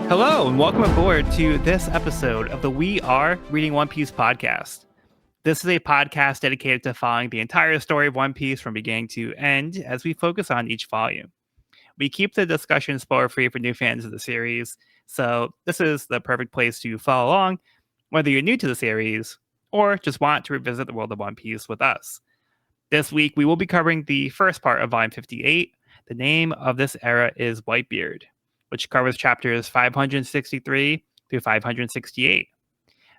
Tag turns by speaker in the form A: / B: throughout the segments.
A: Hello, and welcome aboard to this episode of the We Are Reading One Piece podcast. This is a podcast dedicated to following the entire story of One Piece from beginning to end as we focus on each volume. We keep the discussion spoiler-free for new fans of the series, so this is the perfect place to follow along, whether you're new to the series or just want to revisit the world of One Piece with us. This week, we will be covering the first part of Volume 58. The name of this era is Whitebeard, which covers chapters 563 through 568.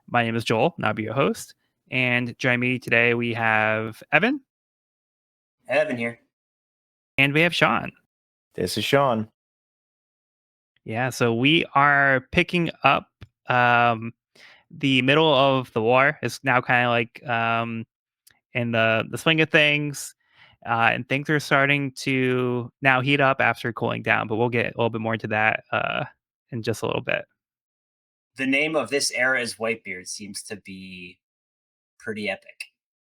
A: My name is Joel, and I'll be your host. And joining me today, we have Evan.
B: Evan here.
A: And we have Sean.
C: This is Sean.
A: Yeah, so we are picking up the middle of the war. It's now kind of like in the swing of things. And things are starting to now heat up after cooling down, but we'll get a little bit more into that in just a little bit.
B: The name of this era is Whitebeard seems to be pretty epic.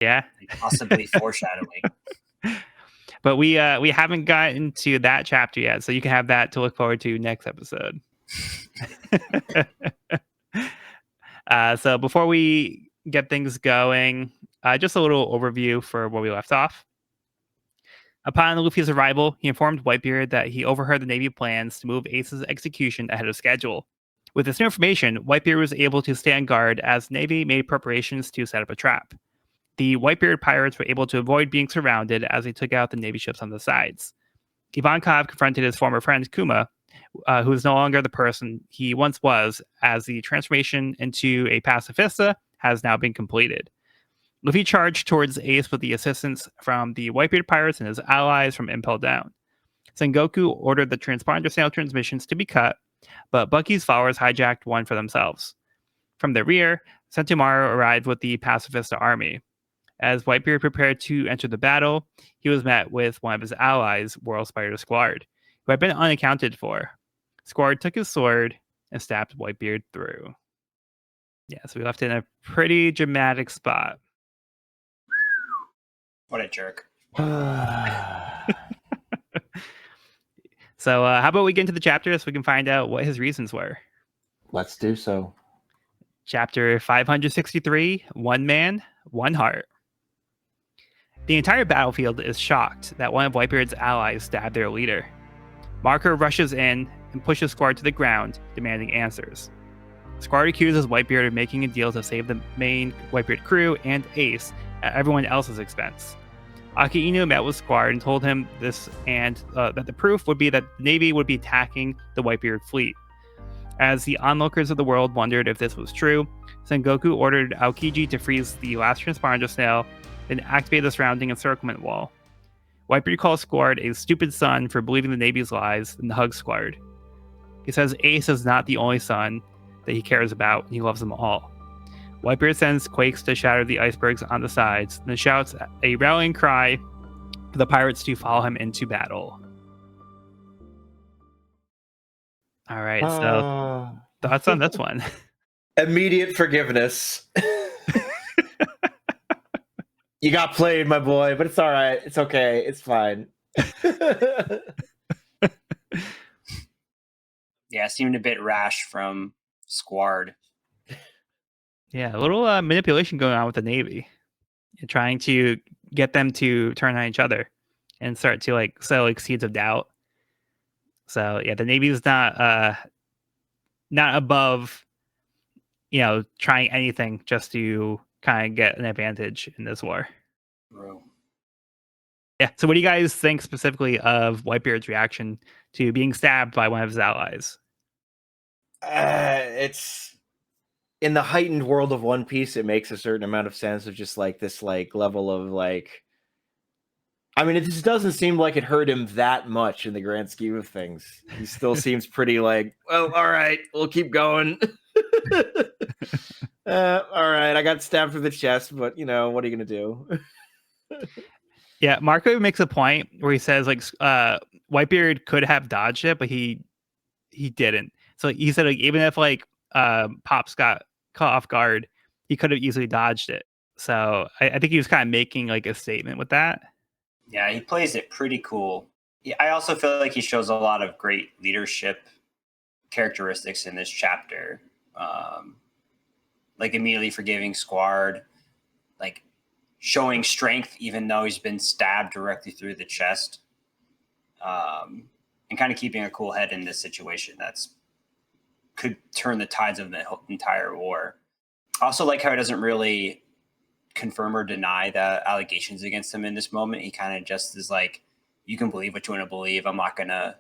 A: Yeah.
B: And possibly foreshadowing.
A: But we haven't gotten to that chapter yet, so you can have that to look forward to next episode. So before we get things going, just a little overview for where we left off. Upon Luffy's arrival, he informed Whitebeard that he overheard the Navy plans to move Ace's execution ahead of schedule. With this new information, Whitebeard was able to stand guard as the Navy made preparations to set up a trap. The Whitebeard pirates were able to avoid being surrounded as they took out the Navy ships on the sides. Ivankov confronted his former friend Kuma, who is no longer the person he once was, as the transformation into a pacifista has now been completed. Luffy charged towards Ace with the assistance from the Whitebeard pirates and his allies from Impel Down. Sengoku ordered the transponder sail transmissions to be cut, but Bucky's followers hijacked one for themselves. From the rear, Sentomaru arrived with the pacifista army. As Whitebeard prepared to enter the battle, he was met with one of his allies, World Spider Squard, who had been unaccounted for. Squard took his sword and stabbed Whitebeard through. Yeah, so we left it in a pretty dramatic spot.
B: What a jerk.
A: So how about we get into the chapter so we can find out what his reasons were.
C: Let's do so.
A: Chapter 563, One Man, One Heart. The entire battlefield is shocked that one of Whitebeard's allies stabbed their leader. Marker rushes in and pushes Squard to the ground, demanding answers. Squard accuses Whitebeard of making a deal to save the main Whitebeard crew and Ace at everyone else's expense. Aki Inu met with Squard and told him this, and that the proof would be that the Navy would be attacking the Whitebeard fleet. As the onlookers of the world wondered if this was true, Sengoku ordered Aokiji to freeze the last transponder snail, then activate the surrounding encirclement wall. Whitebeard calls Squard a stupid son for believing the Navy's lies and hugs Squard. He says Ace is not the only son that he cares about, and he loves them all. Whitebeard sends Quakes to shatter the icebergs on the sides, and then shouts a rallying cry for the pirates to follow him into battle. All right, so thoughts on this one?
C: Immediate forgiveness. You got played, my boy, but it's all right. It's okay. It's fine.
B: Yeah, it seemed a bit rash from Squard.
A: Yeah, a little manipulation going on with the Navy. You're trying to get them to turn on each other and start to sow seeds of doubt. So yeah, the Navy is not above, trying anything just to kind of get an advantage in this war.
B: Bro.
A: Yeah. So what do you guys think specifically of Whitebeard's reaction to being stabbed by one of his allies?
C: It's in the heightened world of One Piece, it makes a certain amount of sense of just this level of I mean, it just doesn't seem like it hurt him that much in the grand scheme of things. He still seems pretty well, all right, we'll keep going. All right, I got stabbed through the chest, but what are you gonna do?
A: Yeah, Marco makes a point where he says Whitebeard could have dodged it, but he didn't. So he said even if Pops got caught off guard, he could have easily dodged it. So I think he was kind of making a statement with that.
B: Yeah, he plays it pretty cool. Yeah, I also feel like he shows a lot of great leadership characteristics in this chapter. Like immediately forgiving Squard, like showing strength even though he's been stabbed directly through the chest, and kind of keeping a cool head in this situation that's could turn the tides of the entire war. Also, like how he doesn't really confirm or deny the allegations against him in this moment. He kind of just is like, you can believe what you want to believe. I'm not gonna,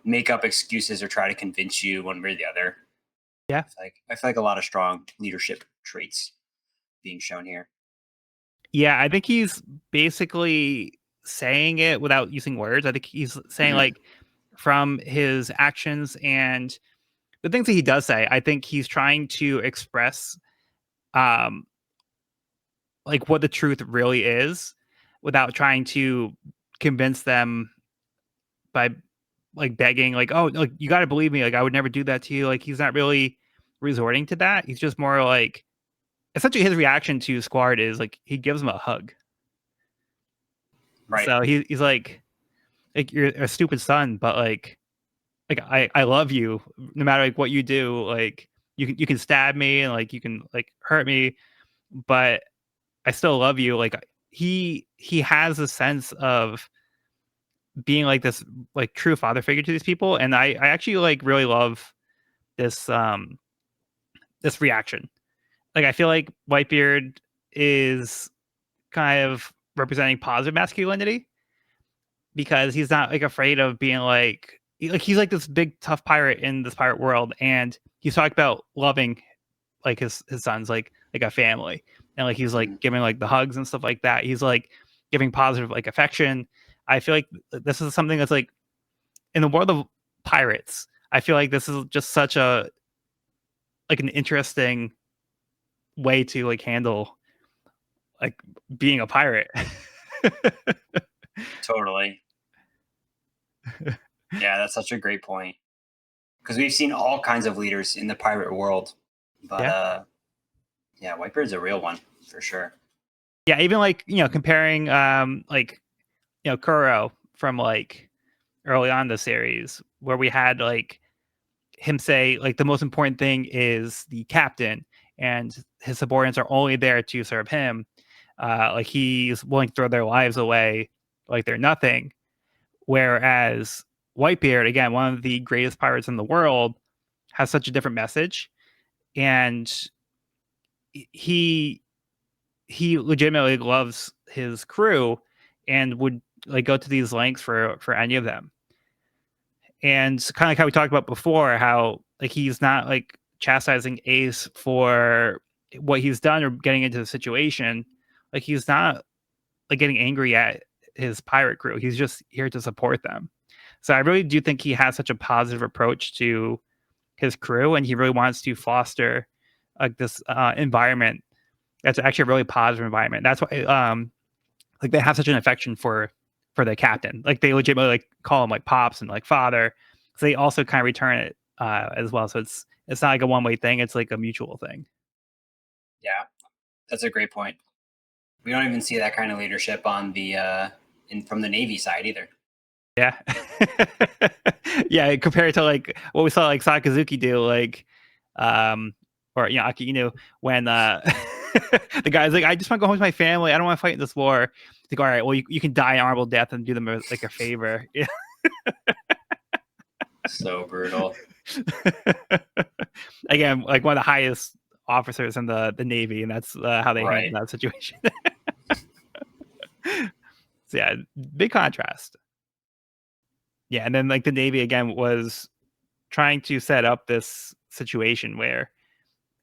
B: make up excuses or try to convince you one way or the other.
A: Yeah.
B: I feel like a lot of strong leadership traits being shown here.
A: Yeah, I think he's basically saying it without using words. I think he's saying like from his actions and the things that he does say, I think he's trying to express like what the truth really is without trying to convince them by like begging like, oh, like you got to believe me, like I would never do that to you. Like he's not really resorting to that. He's just more like essentially his reaction to Squard is like he gives him a hug.
B: Right.
A: So he's like you're a stupid son, but like I love you no matter like what you do. Like you can stab me and like you can like hurt me, but I still love you. Like he has a sense of being like this like true father figure to these people, and I actually like really love this this reaction. Like I feel like Whitebeard is kind of representing positive masculinity because he's not like afraid of being like he's like this big tough pirate in this pirate world, and he's talked about loving like his sons like a family, and like he's like giving like the hugs and stuff like that. He's like giving positive like affection. I feel like this is something that's like in the world of pirates. I feel like this is just such a like an interesting way to like handle like being a pirate.
B: Totally. Yeah, that's such a great point. Because we've seen all kinds of leaders in the pirate world. But yeah, Whitebeard's a real one for sure.
A: Yeah, even like, comparing like, Kuro from like early on in the series where we had like him say like the most important thing is the captain and his subordinates are only there to serve him. Like he's willing to throw their lives away like they're nothing. Whereas Whitebeard, again, one of the greatest pirates in the world, has such a different message, and he legitimately loves his crew and would like go to these lengths for any of them. And kind of like how we talked about before, how like he's not like chastising Ace for what he's done or getting into the situation. Like he's not like getting angry at his pirate crew. He's just here to support them. So I really do think he has such a positive approach to his crew, and he really wants to foster like this environment that's actually a really positive environment. That's why like they have such an affection for the captain. Like they legitimately like call him like pops and like father. So they also kind of return it as well. So it's not like a one-way thing. It's like a mutual thing.
B: Yeah, that's a great point. We don't even see that kind of leadership on the from the Navy side either.
A: Yeah. Yeah, compared to like what we saw like Sakazuki do, like or Aki Inu when the guy's like, I just want to go home to my family. I don't want to fight in this war. It's like, all right, well you can die an honorable death and do them like a favor. Yeah.
B: So brutal.
A: Again, like one of the highest officers in the Navy, and that's how they handle that situation. So yeah, big contrast. Yeah, and then like the Navy again was trying to set up this situation where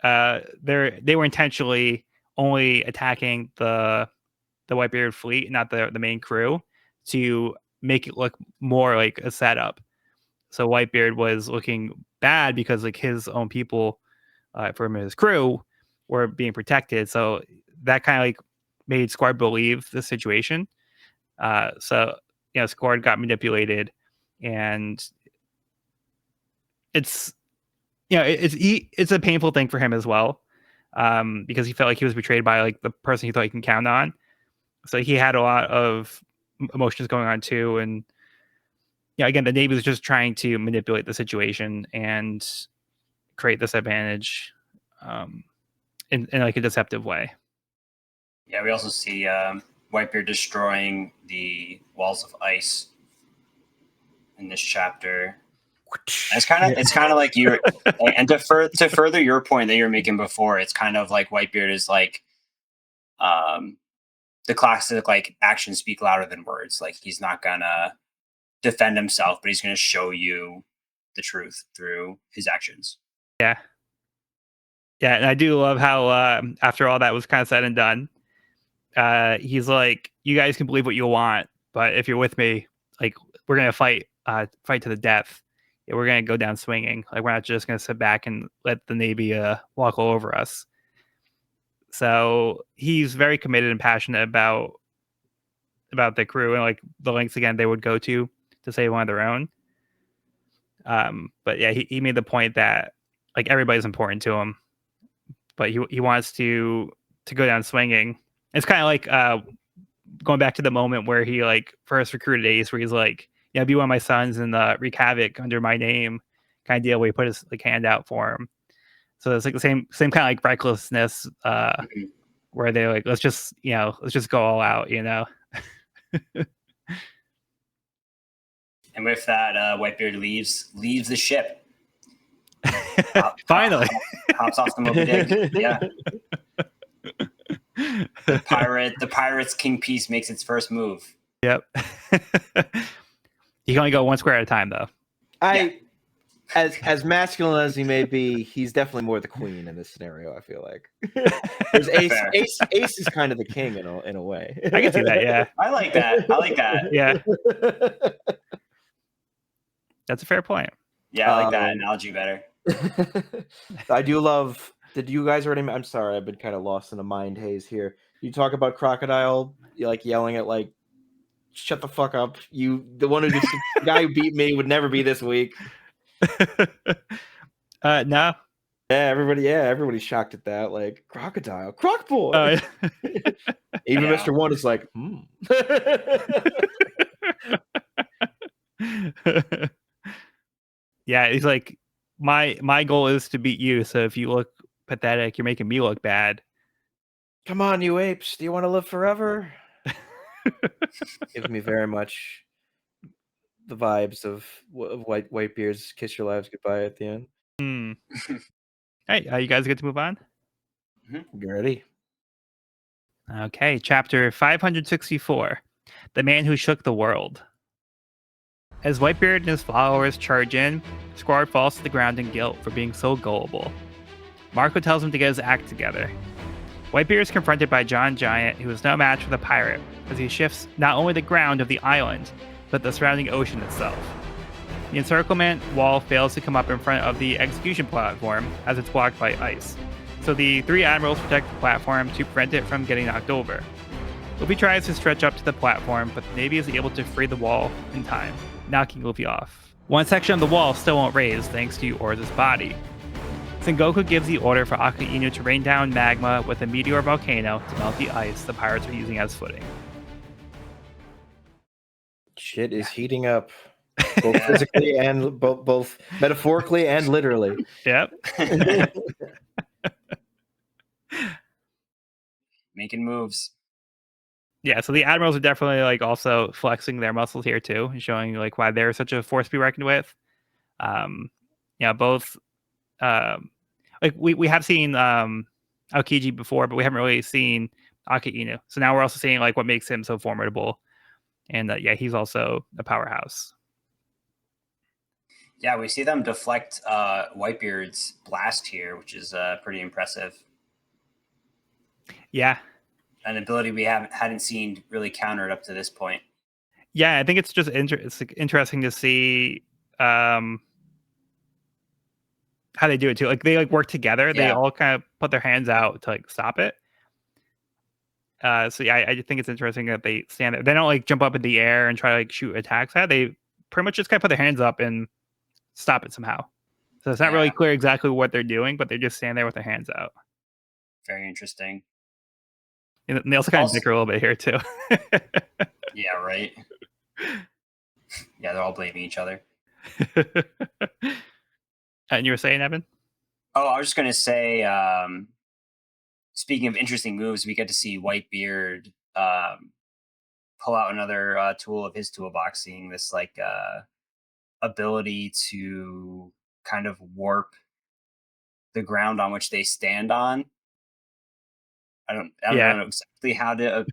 A: they were intentionally only attacking the Whitebeard fleet, not the main crew, to make it look more like a setup. So Whitebeard was looking bad because like his own people from his crew were being protected. So that kind of like made Squad believe the situation. So Squad got manipulated, and it's it's a painful thing for him as well, because he felt like he was betrayed by like the person he thought he can count on. So he had a lot of emotions going on too, and again, the Navy was just trying to manipulate the situation and create this advantage in like a deceptive way.
B: Yeah, we also see Whitebeard destroying the walls of ice in this chapter. It's kind of like you, and to further your point that you were making before, it's kind of like Whitebeard is like the classic like actions speak louder than words. Like he's not gonna defend himself, but he's gonna show you the truth through his actions.
A: Yeah, and I do love how after all that was kind of said and done, he's like, "You guys can believe what you want, but if you're with me, like we're gonna fight to the death. Yeah, we're gonna go down swinging. Like we're not just gonna sit back and let the Navy walk all over us." So he's very committed and passionate about the crew and like the lengths again they would go to save one of their own. But yeah, he made the point that like everybody's important to him, but he wants to go down swinging. It's kind of like going back to the moment where he like first recruited Ace, where he's like, "Yeah, be one of my sons and wreak havoc under my name," kind of deal. Where he put his like hand out for him. So it's like the same kind of like recklessness, where they're like, let's just go all out,
B: And with that, Whitebeard leaves the ship.
A: Finally,
B: hops off the Moby Dick. Yeah. The pirate's King Piece makes its first move.
A: Yep. You can only go one square at a time, though.
C: As masculine as he may be, he's definitely more the queen in this scenario. I feel like Ace is kind of the king in a way.
A: I can see that. Yeah,
B: I like that.
A: Yeah, that's a fair point.
B: Yeah, I like that analogy better.
C: I do love. Did you guys already? I'm sorry, I've been kind of lost in a mind haze here. You talk about Crocodile, like yelling at like, "Shut the fuck up! The guy who beat me would never be this weak."
A: No.
C: Yeah, everybody's shocked at that. Like Crocodile, Croc Boy. Even Mr. One is like,
A: Yeah, he's like, my goal is to beat you. So if you look pathetic, you're making me look bad.
C: Come on, you apes! Do you want to live forever? Gives me very much the vibes of Whitebeard's "Kiss Your Lives Goodbye" at the end.
A: Hey, you guys get to move on?
C: You ready?
A: Okay, chapter 564, The Man Who Shook the World. As Whitebeard and his followers charge in, Squard falls to the ground in guilt for being so gullible. Marco tells him to get his act together. Whitebeard is confronted by John Giant, who is no match for the pirate, as he shifts not only the ground of the island, but the surrounding ocean itself. The encirclement wall fails to come up in front of the execution platform, as it's blocked by ice, so the three admirals protect the platform to prevent it from getting knocked over. Luffy tries to stretch up to the platform, but the Navy is able to free the wall in time, knocking Luffy off. One section of the wall still won't raise thanks to Oris' body. Sengoku gives the order for Aka Inu to rain down magma with a meteor volcano to melt the ice the pirates are using as footing.
C: Shit is heating up, both physically and both metaphorically and literally.
A: Yep.
B: Making moves. Yeah,
A: so the admirals are definitely like also flexing their muscles here too, and showing like why they're such a force to be reckoned with. Both like we have seen Aokiji before, but we haven't really seen Aka Inu. So now we're also seeing like what makes him so formidable, and he's also a powerhouse.
B: Yeah, we see them deflect Whitebeard's blast here, which is pretty impressive.
A: Yeah.
B: An ability we hadn't seen really countered up to this point.
A: Yeah, I think it's just interesting to see how they do it too. Like they like work together. Yeah. They all kind of put their hands out to like stop it. I think it's interesting that they stand there. They don't like jump up in the air and try to like shoot attacks at. They pretty much just kind of put their hands up and stop it somehow. So it's not really clear exactly what they're doing, but they just stand there with their hands out.
B: Very interesting.
A: And they also kind of dicker a little bit here too.
B: Yeah, right. Yeah, they're all blaming each other.
A: And you were saying, Evan?
B: Oh, I was just gonna say, speaking of interesting moves, we get to see Whitebeard pull out another tool of his toolbox, seeing this like ability to kind of warp the ground on which they stand on. I don't
A: Yeah.
B: know exactly how to.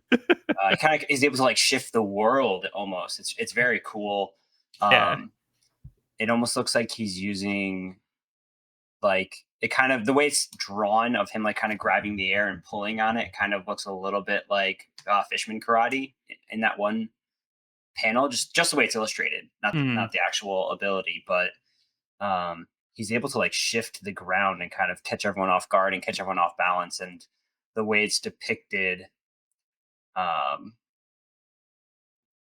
B: Kind of is able to like shift the world almost. It's very cool.
A: Yeah.
B: It almost looks like he's using like it kind of the way it's drawn of him like kind of grabbing the air and pulling on it kind of looks a little bit like Fishman karate in that one panel, just the way it's illustrated,
A: Mm.
B: not the actual ability, but he's able to like shift the ground and kind of catch everyone off guard and catch everyone off balance. And the way it's depicted um,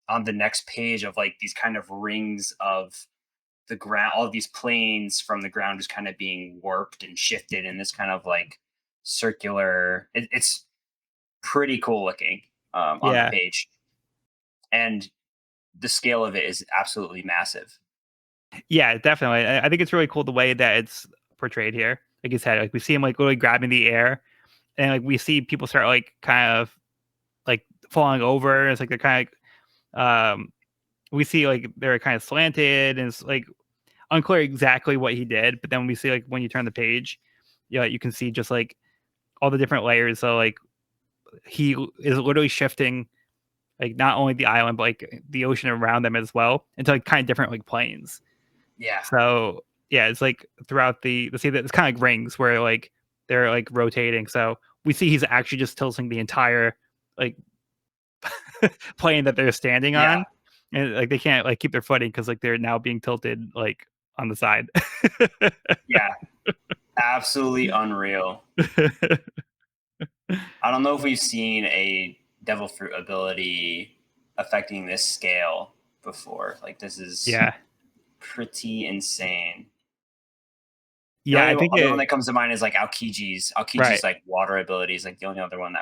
B: on the next page of like these kind of rings of the ground, all of these planes from the ground just kind of being warped and shifted in this kind of like circular. It's pretty cool looking on the
A: Yeah.
B: page, and the scale of it is absolutely massive.
A: Yeah, definitely. I think it's really cool the way that it's portrayed here. Like you said, like we see him like really grabbing the air, and like we see people start like kind of like falling over. It's like they're kind of we see like they're kind of slanted, and it's like unclear exactly what he did. But then we see like when you turn the page, yeah, you can see just like all the different layers. So like he is literally shifting like not only the island but like the ocean around them as well into like kind of different like planes.
B: Yeah,
A: So yeah, it's like throughout the see that it's kind of like rings where like they're like rotating. So we see he's actually just tilting the entire like plane that they're standing
B: yeah,
A: on, and like they can't like keep their footing because like they're now being tilted like on the side.
B: yeah. Absolutely unreal. I don't know if we've seen a devil fruit ability affecting this scale before. Like this is
A: Yeah,
B: pretty insane. The
A: yeah,
B: only
A: I think
B: other one
A: it
B: that comes to mind is like Aokiji's.
A: right.
B: Aokiji's like water abilities, like the only other one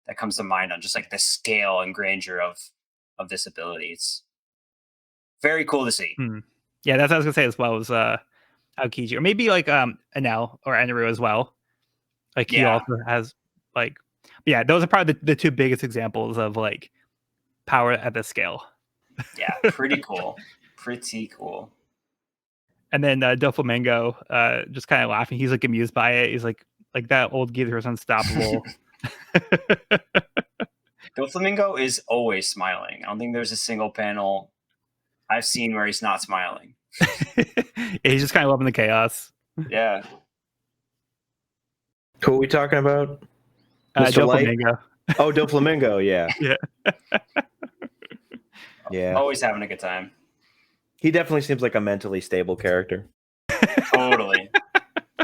B: that comes to mind on just like the scale and grandeur of this ability. It's very cool to see.
A: Hmm. Yeah, that's what I was gonna say as well as Aokiji or maybe like Enel or Enaru as well. Like he
B: Yeah,
A: also has like yeah, those are probably the two biggest examples of like power at this scale.
B: yeah, pretty cool. Pretty cool.
A: And then Doflamingo, just kind of laughing. He's like amused by it. He's like that old geezer is unstoppable.
B: Doflamingo is always smiling. I don't think there's a single panel I've seen where he's not smiling.
A: Yeah, he's just kind of loving the chaos.
B: Yeah.
C: Who are we talking about? Mr. Light?
A: Doflamingo.
C: Oh, Doflamingo, yeah.
A: Yeah.
C: Yeah.
B: Always having a good time.
C: He definitely seems like a mentally stable character.
B: Totally.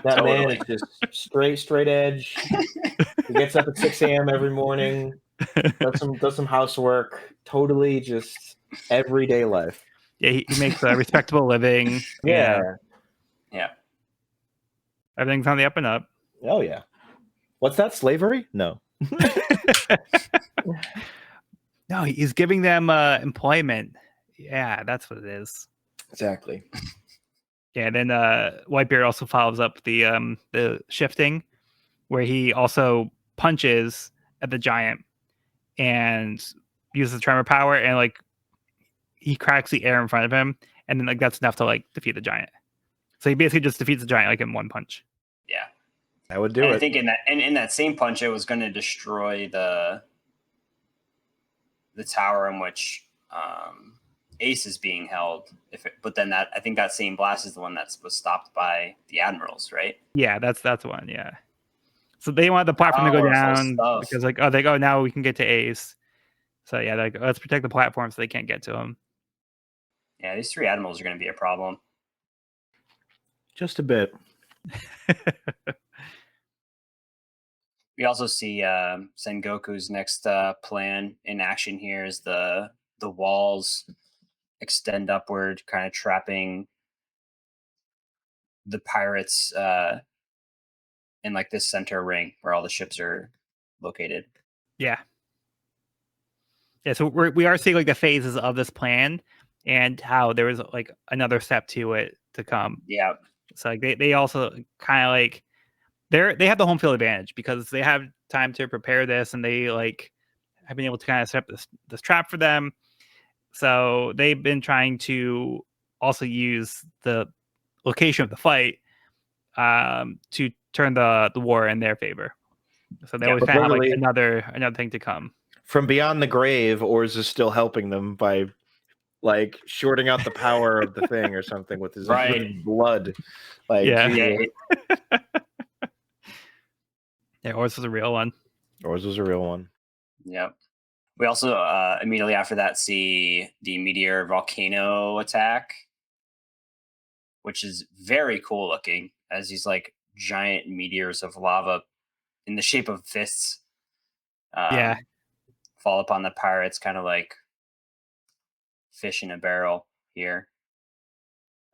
C: That man
B: Totally.
C: is just straight edge. He gets up at 6 a.m. every morning, does some housework. Totally just everyday life.
A: Yeah, he makes a respectable living.
C: Yeah.
B: Yeah.
A: Everything's on the up and up.
C: Oh yeah. What's that? Slavery? No.
A: No, he's giving them employment. Yeah, that's what it is.
C: Exactly.
A: Yeah, then Whitebeard also follows up the shifting, where he also punches at the giant and uses tremor power, and like he cracks the air in front of him, and then like that's enough to like defeat the giant. So he basically just defeats the giant like in one punch.
B: Yeah.
C: I would do
B: And
C: it.
B: I think in that same punch, it was going to destroy the tower in which Ace is being held. But then I think that same blast is the one that was stopped by the admirals, right?
A: Yeah, that's one. Yeah. So they want the platform to go
B: Powerful
A: down
B: stuff.
A: because like they go now we can get to Ace. So yeah, like let's protect the platform so they can't get to him.
B: Yeah, these three admirals are going to be a problem.
C: Just a bit.
B: We also see Sengoku's next plan in action here is the walls extend upward, kind of trapping the pirates in like this center ring where all the ships are located.
A: Yeah. Yeah, so we are seeing like the phases of this plan, and how there was like another step to it to come.
B: Yeah.
A: So like they also kind of like they have the home field advantage because they have time to prepare this, and they like have been able to kind of set up this trap for them. So they've been trying to also use the location of the fight to turn the war in their favor. So they
B: Yeah,
A: always
C: but
A: kind of have like
C: literally-
A: another thing to come.
C: From beyond the grave, Oars is still helping them by like shorting out the power of the thing or something with his blood. Like,
A: Yeah.
C: geez.
A: Yeah, Oris was a real one.
C: Oars was a real one.
B: Yep. We also immediately after that see the meteor volcano attack, which is very cool looking as these like giant meteors of lava in the shape of fists fall upon the pirates, kind of like fish in a barrel here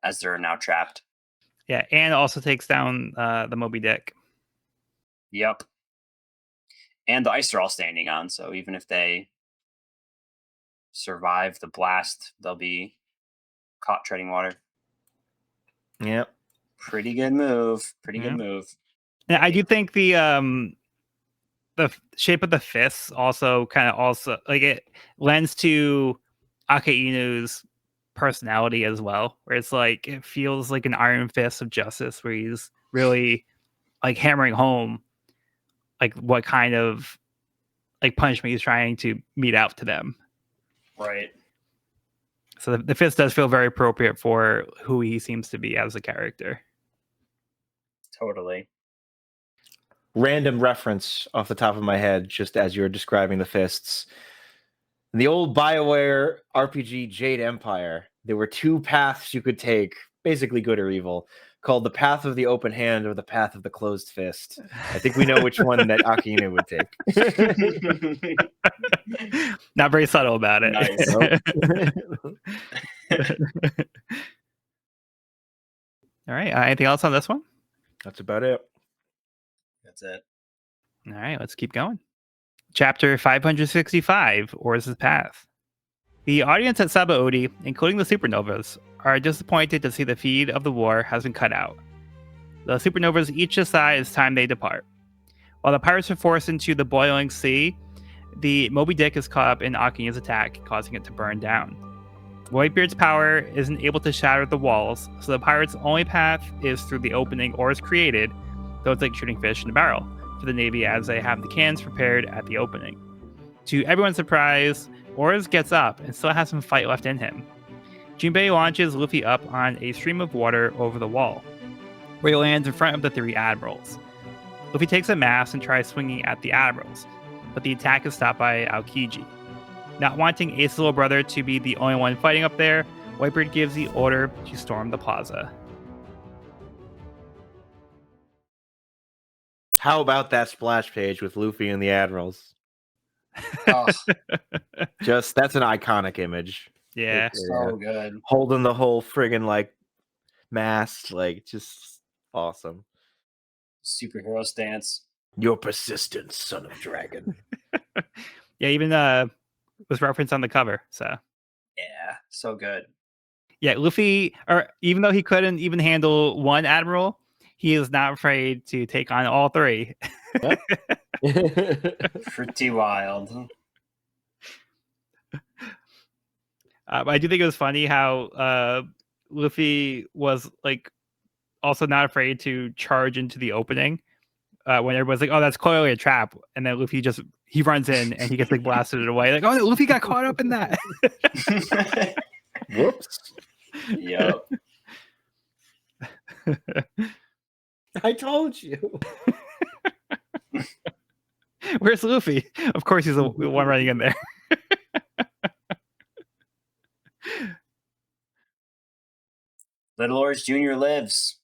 B: as they're now trapped.
A: Yeah, and also takes down the Moby Dick.
B: Yep. And the ice they're all standing on, so even if they survive the blast, they'll be caught treading water.
C: Yep.
B: Pretty good move. Good move.
A: Yeah, I do think the shape of the fists also kind of like it lends to Akainu's personality as well, where it's like it feels like an iron fist of justice, where he's really like hammering home like what kind of like punishment he's trying to mete out to them.
B: Right.
A: So the fist does feel very appropriate for who he seems to be as a character.
B: Totally.
C: Random reference off the top of my head, just as you were describing the fists. In the old BioWare RPG Jade Empire, there were two paths you could take, basically good or evil, called the path of the open hand or the path of the closed fist. I think we know which one that Akainu would take.
A: Not very subtle about it.
B: Nice.
A: All right. Anything else on this one?
C: That's about it.
B: That's it.
A: All right. Let's keep going. Chapter 565, Oris' Path. The audience at Sabaody, including the supernovas, are disappointed to see the feed of the war has been cut out. The supernovas each decide it's time they depart. While the pirates are forced into the boiling sea, the Moby Dick is caught up in Akinu's attack, causing it to burn down. Whitebeard's power isn't able to shatter the walls, so the pirates' only path is through the opening Oris created, though it's like shooting fish in a barrel for the Navy as they have the cannons prepared at the opening. To everyone's surprise, Oris gets up and still has some fight left in him. Jinbei launches Luffy up on a stream of water over the wall, where he lands in front of the three admirals. Luffy takes a mast and tries swinging at the admirals, but the attack is stopped by Aokiji. Not wanting Ace's little brother to be the only one fighting up there, Whitebeard gives the order to storm the plaza.
C: How about that splash page with Luffy and the admirals?
B: Oh,
C: Just that's an iconic image.
A: Yeah.
B: so good.
C: Holding the whole friggin' like mast, like just awesome.
B: Superhero stance.
C: Your persistence, son of dragon.
A: Yeah, even was referenced on the cover. So
B: Yeah, so good.
A: yeah, Luffy, or even though he couldn't even handle one admiral, he is not afraid to take on all three.
B: Pretty wild.
A: I do think it was funny how Luffy was like also not afraid to charge into the opening when everyone's like, "Oh, that's clearly a trap," and then Luffy he runs in and he gets like blasted away. Like, "Oh, no, Luffy got caught up in that."
C: Whoops.
B: Yep.
C: I told you.
A: Where's Luffy? Of course, he's the one running in there.
B: Little Oris Jr. lives.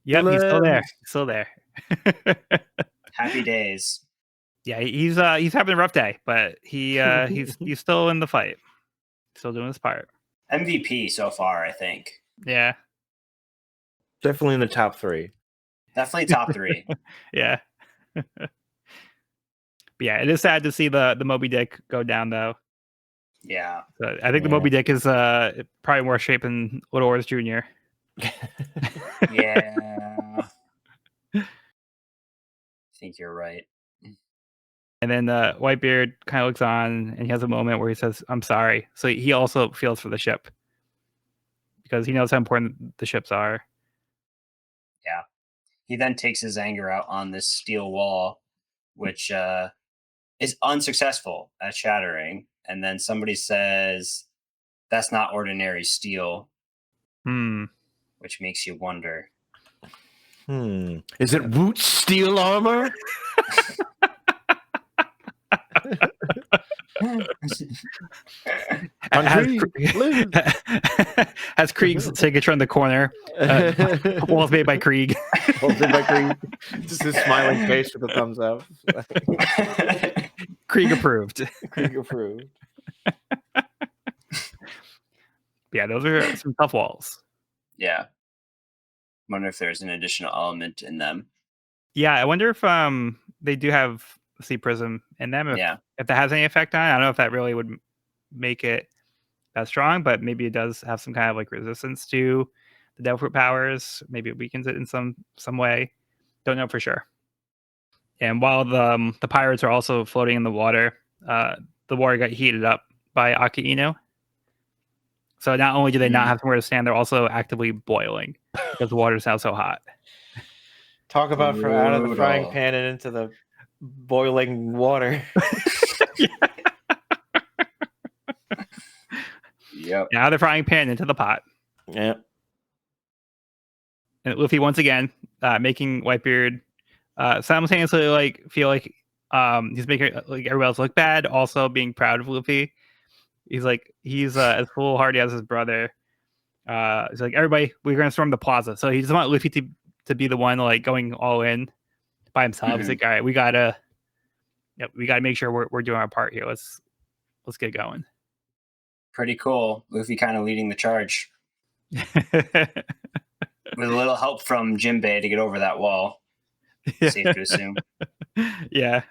A: Yep, he's still there. Still there.
B: Happy days.
A: Yeah, he's having a rough day, but he's still in the fight. Still doing his part.
B: MVP so far, I think.
A: Yeah.
C: Definitely in the top 3.
B: Definitely top 3.
A: Yeah. But yeah, it is sad to see the Moby Dick go down though.
B: Yeah.
A: So I think the Moby Dick is probably more shape than Little Oars Jr.
B: Yeah. I think you're right.
A: And then Whitebeard kind of looks on and he has a moment where he says, I'm sorry. So he also feels for the ship because he knows how important the ships are.
B: Yeah. He then takes his anger out on this steel wall, which is unsuccessful at shattering. And then somebody says, that's not ordinary steel, which makes you wonder.
C: Is it Woot steel armor?
A: Has Krieg's signature in the corner. Walls made by Krieg.
C: Walls made by Krieg. Just his smiling face with a thumbs up.
A: Krieg approved.
C: Krieg approved.
A: Yeah, those are some tough walls.
B: Yeah. Wonder if there's an additional element in them.
A: Yeah, I wonder if they do have Sea Prism in them. If that has any effect on it. I don't know if that really would make it that strong, but maybe it does have some kind of like resistance to the Devil Fruit powers. Maybe it weakens it in some way. Don't know for sure. And while the pirates are also floating in the water, the water got heated up by Aki Inu. So not only do they not have somewhere to stand, they're also actively boiling because the water is now so hot.
C: Talk about from out of the frying pan and into the boiling water.
B: Yep.
A: Now the frying pan into the pot.
C: Yep.
A: And Luffy once again making Whitebeard simultaneously like feel like he's making like everybody else look bad, also being proud of Luffy. He's as foolhardy as his brother. He's like, everybody, we're gonna storm the plaza. So he doesn't want Luffy to be the one like going all in by himself. He's like, all right, we gotta make sure we're doing our part here. Let's get going.
B: Pretty cool. Luffy kind of leading the charge. With a little help from Jinbei to get over that wall. Safe to assume.
A: Yeah.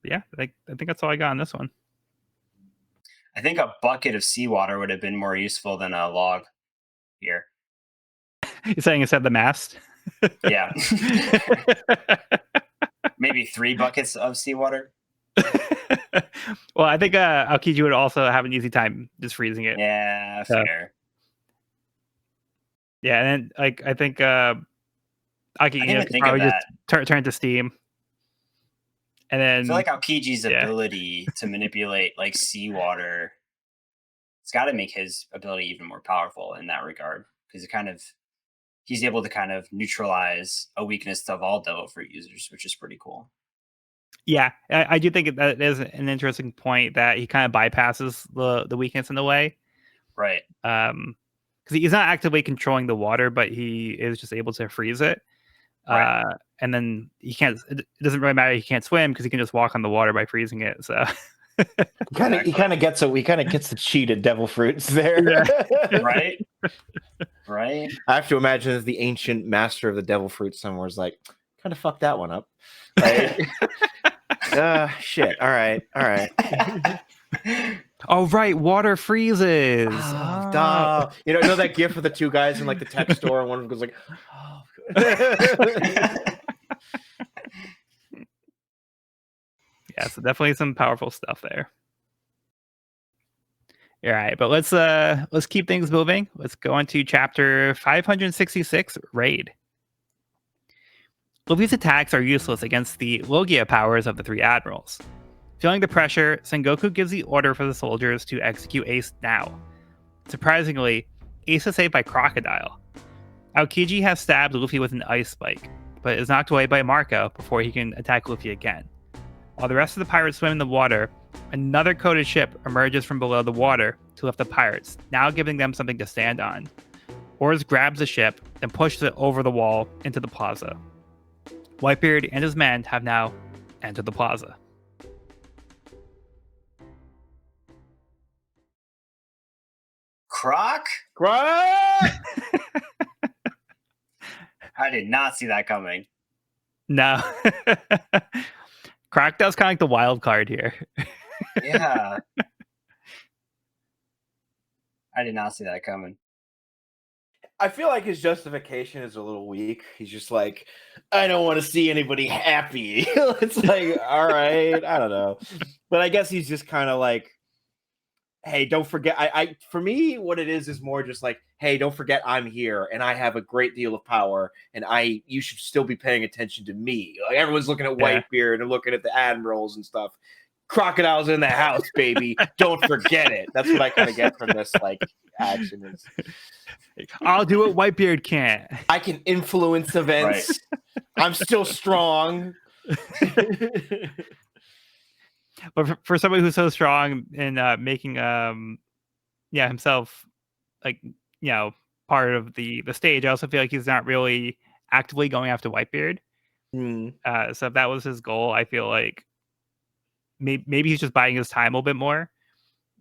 A: Yeah, I think that's all I got on this one.
B: I think a bucket of seawater would have been more useful than a log here.
A: You're saying instead of the mast?
B: Yeah. Maybe 3 buckets of seawater.
A: Well, I think Aokiji would also have an easy time just freezing it.
B: Yeah, fair.
A: Yeah, and then I think Aokiji could probably just turn to steam. And then
B: I feel like Aokiji's ability to manipulate like seawater, it's got to make his ability even more powerful in that regard, because he's able to kind of neutralize a weakness of all Devil Fruit users, which is pretty cool.
A: Yeah, I do think that is an interesting point that he kind of bypasses the weakness in a way,
B: right?
A: Because he's not actively controlling the water, but he is just able to freeze it. Right. And then he can't. It doesn't really matter. He can't swim because he can just walk on the water by freezing it. So
C: he kind of gets the cheat at Devil Fruits there.
B: Yeah. Right. Right.
C: I have to imagine as the ancient master of the Devil Fruit somewhere is like, kind of fucked that one up. Right? Shit. All right.
A: Oh right, water freezes.
C: Oh, duh. You know that gif of the 2 guys in like the tech store, and one of them goes like, "Oh."
A: Yeah, so definitely some powerful stuff there. All right, but let's keep things moving. Let's go on to chapter 566, Raid. Luffy's attacks are useless against the Logia powers of the 3 admirals. Feeling the pressure, Sengoku gives the order for the soldiers to execute Ace now. Surprisingly, Ace is saved by Crocodile. Aokiji has stabbed Luffy with an ice spike, but is knocked away by Marco before he can attack Luffy again. While the rest of the pirates swim in the water, another coated ship emerges from below the water to lift the pirates, now giving them something to stand on. Oars grabs the ship and pushes it over the wall into the plaza. Whitebeard and his men have now entered the plaza.
B: Croc? I did not see that coming.
A: No. Croc does kind of like the wild card here.
B: Yeah. I did not see that coming.
C: I feel like his justification is a little weak. He's just like, I don't want to see anybody happy. It's like, all right, I don't know. But I guess he's just kind of like, hey, don't forget. For me, what it is more just like, hey, don't forget I'm here and I have a great deal of power and you should still be paying attention to me. Like everyone's looking at
A: Yeah.
C: Whitebeard and looking at the admirals and stuff. Crocodiles in the house, baby. Don't forget it. That's what I kind of get from this like action is.
A: I'll do what Whitebeard can't.
C: I can influence events. Right. I'm still strong.
A: But for somebody who's so strong in making himself like part of the stage, I also feel like he's not really actively going after Whitebeard. So if that was his goal, I feel like maybe he's just biding his time a little bit more.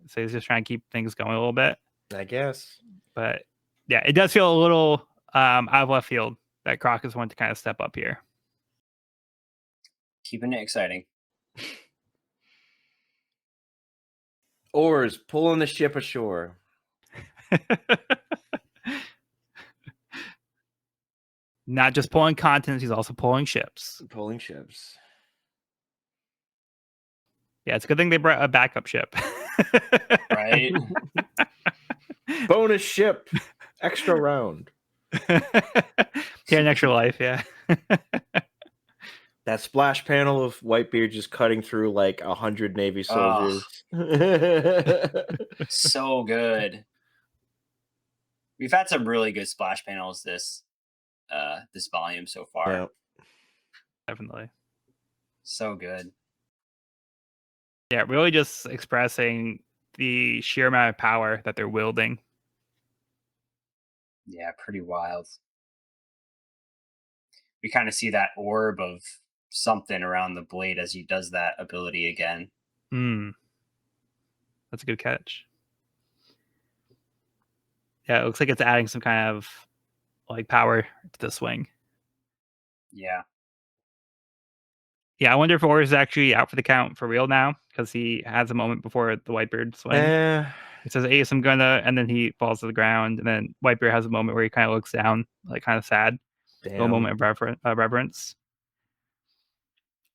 A: So he's just trying to keep things going a little bit,
C: I guess.
A: But yeah, it does feel a little out of left field that Croc is one to kind of step up here.
B: Keeping it exciting.
C: Oars pulling the ship ashore.
A: Not just pulling continents, he's also pulling ships.
C: Pulling ships.
A: Yeah, it's a good thing they brought a backup ship.
B: Right?
C: Bonus ship. Extra round.
A: Yeah, an extra life, yeah.
C: That splash panel of Whitebeard just cutting through like 100 Navy soldiers.
B: So good. We've had some really good splash panels this volume so far.
C: Yeah.
A: Definitely.
B: So good.
A: Yeah, really just expressing the sheer amount of power that they're wielding.
B: Yeah, pretty wild. We kind of see that orb of something around the blade as he does that ability again.
A: That's a good catch. Yeah, it looks like it's adding some kind of like power to the swing.
B: Yeah.
A: Yeah, I wonder if Oris is actually out for the count for real now, because he has a moment before the Whitebeard swing. He says, Ace, I'm gonna, and then he falls to the ground, and then Whitebeard has a moment where he kind of looks down, like kind of sad. A moment of reverence.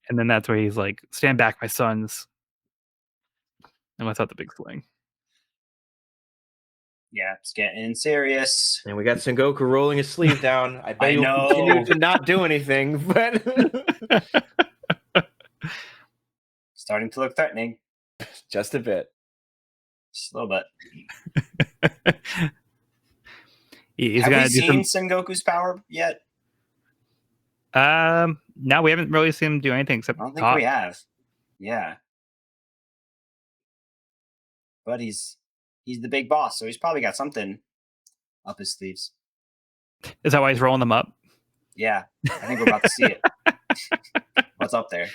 A: And then that's where he's like, stand back, my sons. And let's out the big swing.
B: Yeah, it's getting serious.
C: And we got Sengoku rolling his sleeve down. I bet he'll continue to not do anything, but
B: starting to look threatening.
C: Just a bit.
B: Just a little bit.
A: He's
B: Have we seen Sengoku's power yet?
A: No, we haven't really seen him do anything except
B: I don't think we have. Yeah. But he's the big boss, so he's probably got something up his sleeves.
A: Is that why he's rolling them up?
B: Yeah, I think we're about to see it. What's up there?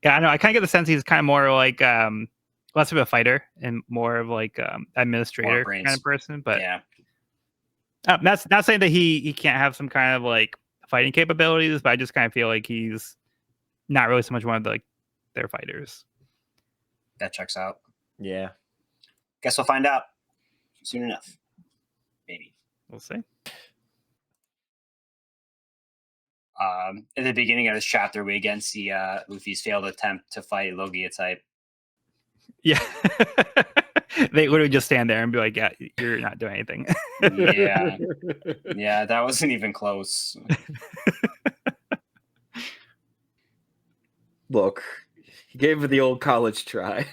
A: Yeah, I know. I kind of get the sense he's kind of more like less of a fighter and more of like administrator kind of person. But
B: yeah,
A: that's not saying that he can't have some kind of like fighting capabilities, but I just kind of feel like he's not really so much one of their fighters.
B: That checks out.
C: Yeah.
B: Guess we'll find out soon enough. Maybe.
A: We'll see.
B: In the beginning of this chapter, we again see Luffy's failed attempt to fight Logia type.
A: Yeah. They literally just stand there and be like, yeah, you're not doing anything.
B: Yeah. Yeah, that wasn't even close.
C: Look, he gave it the old college try.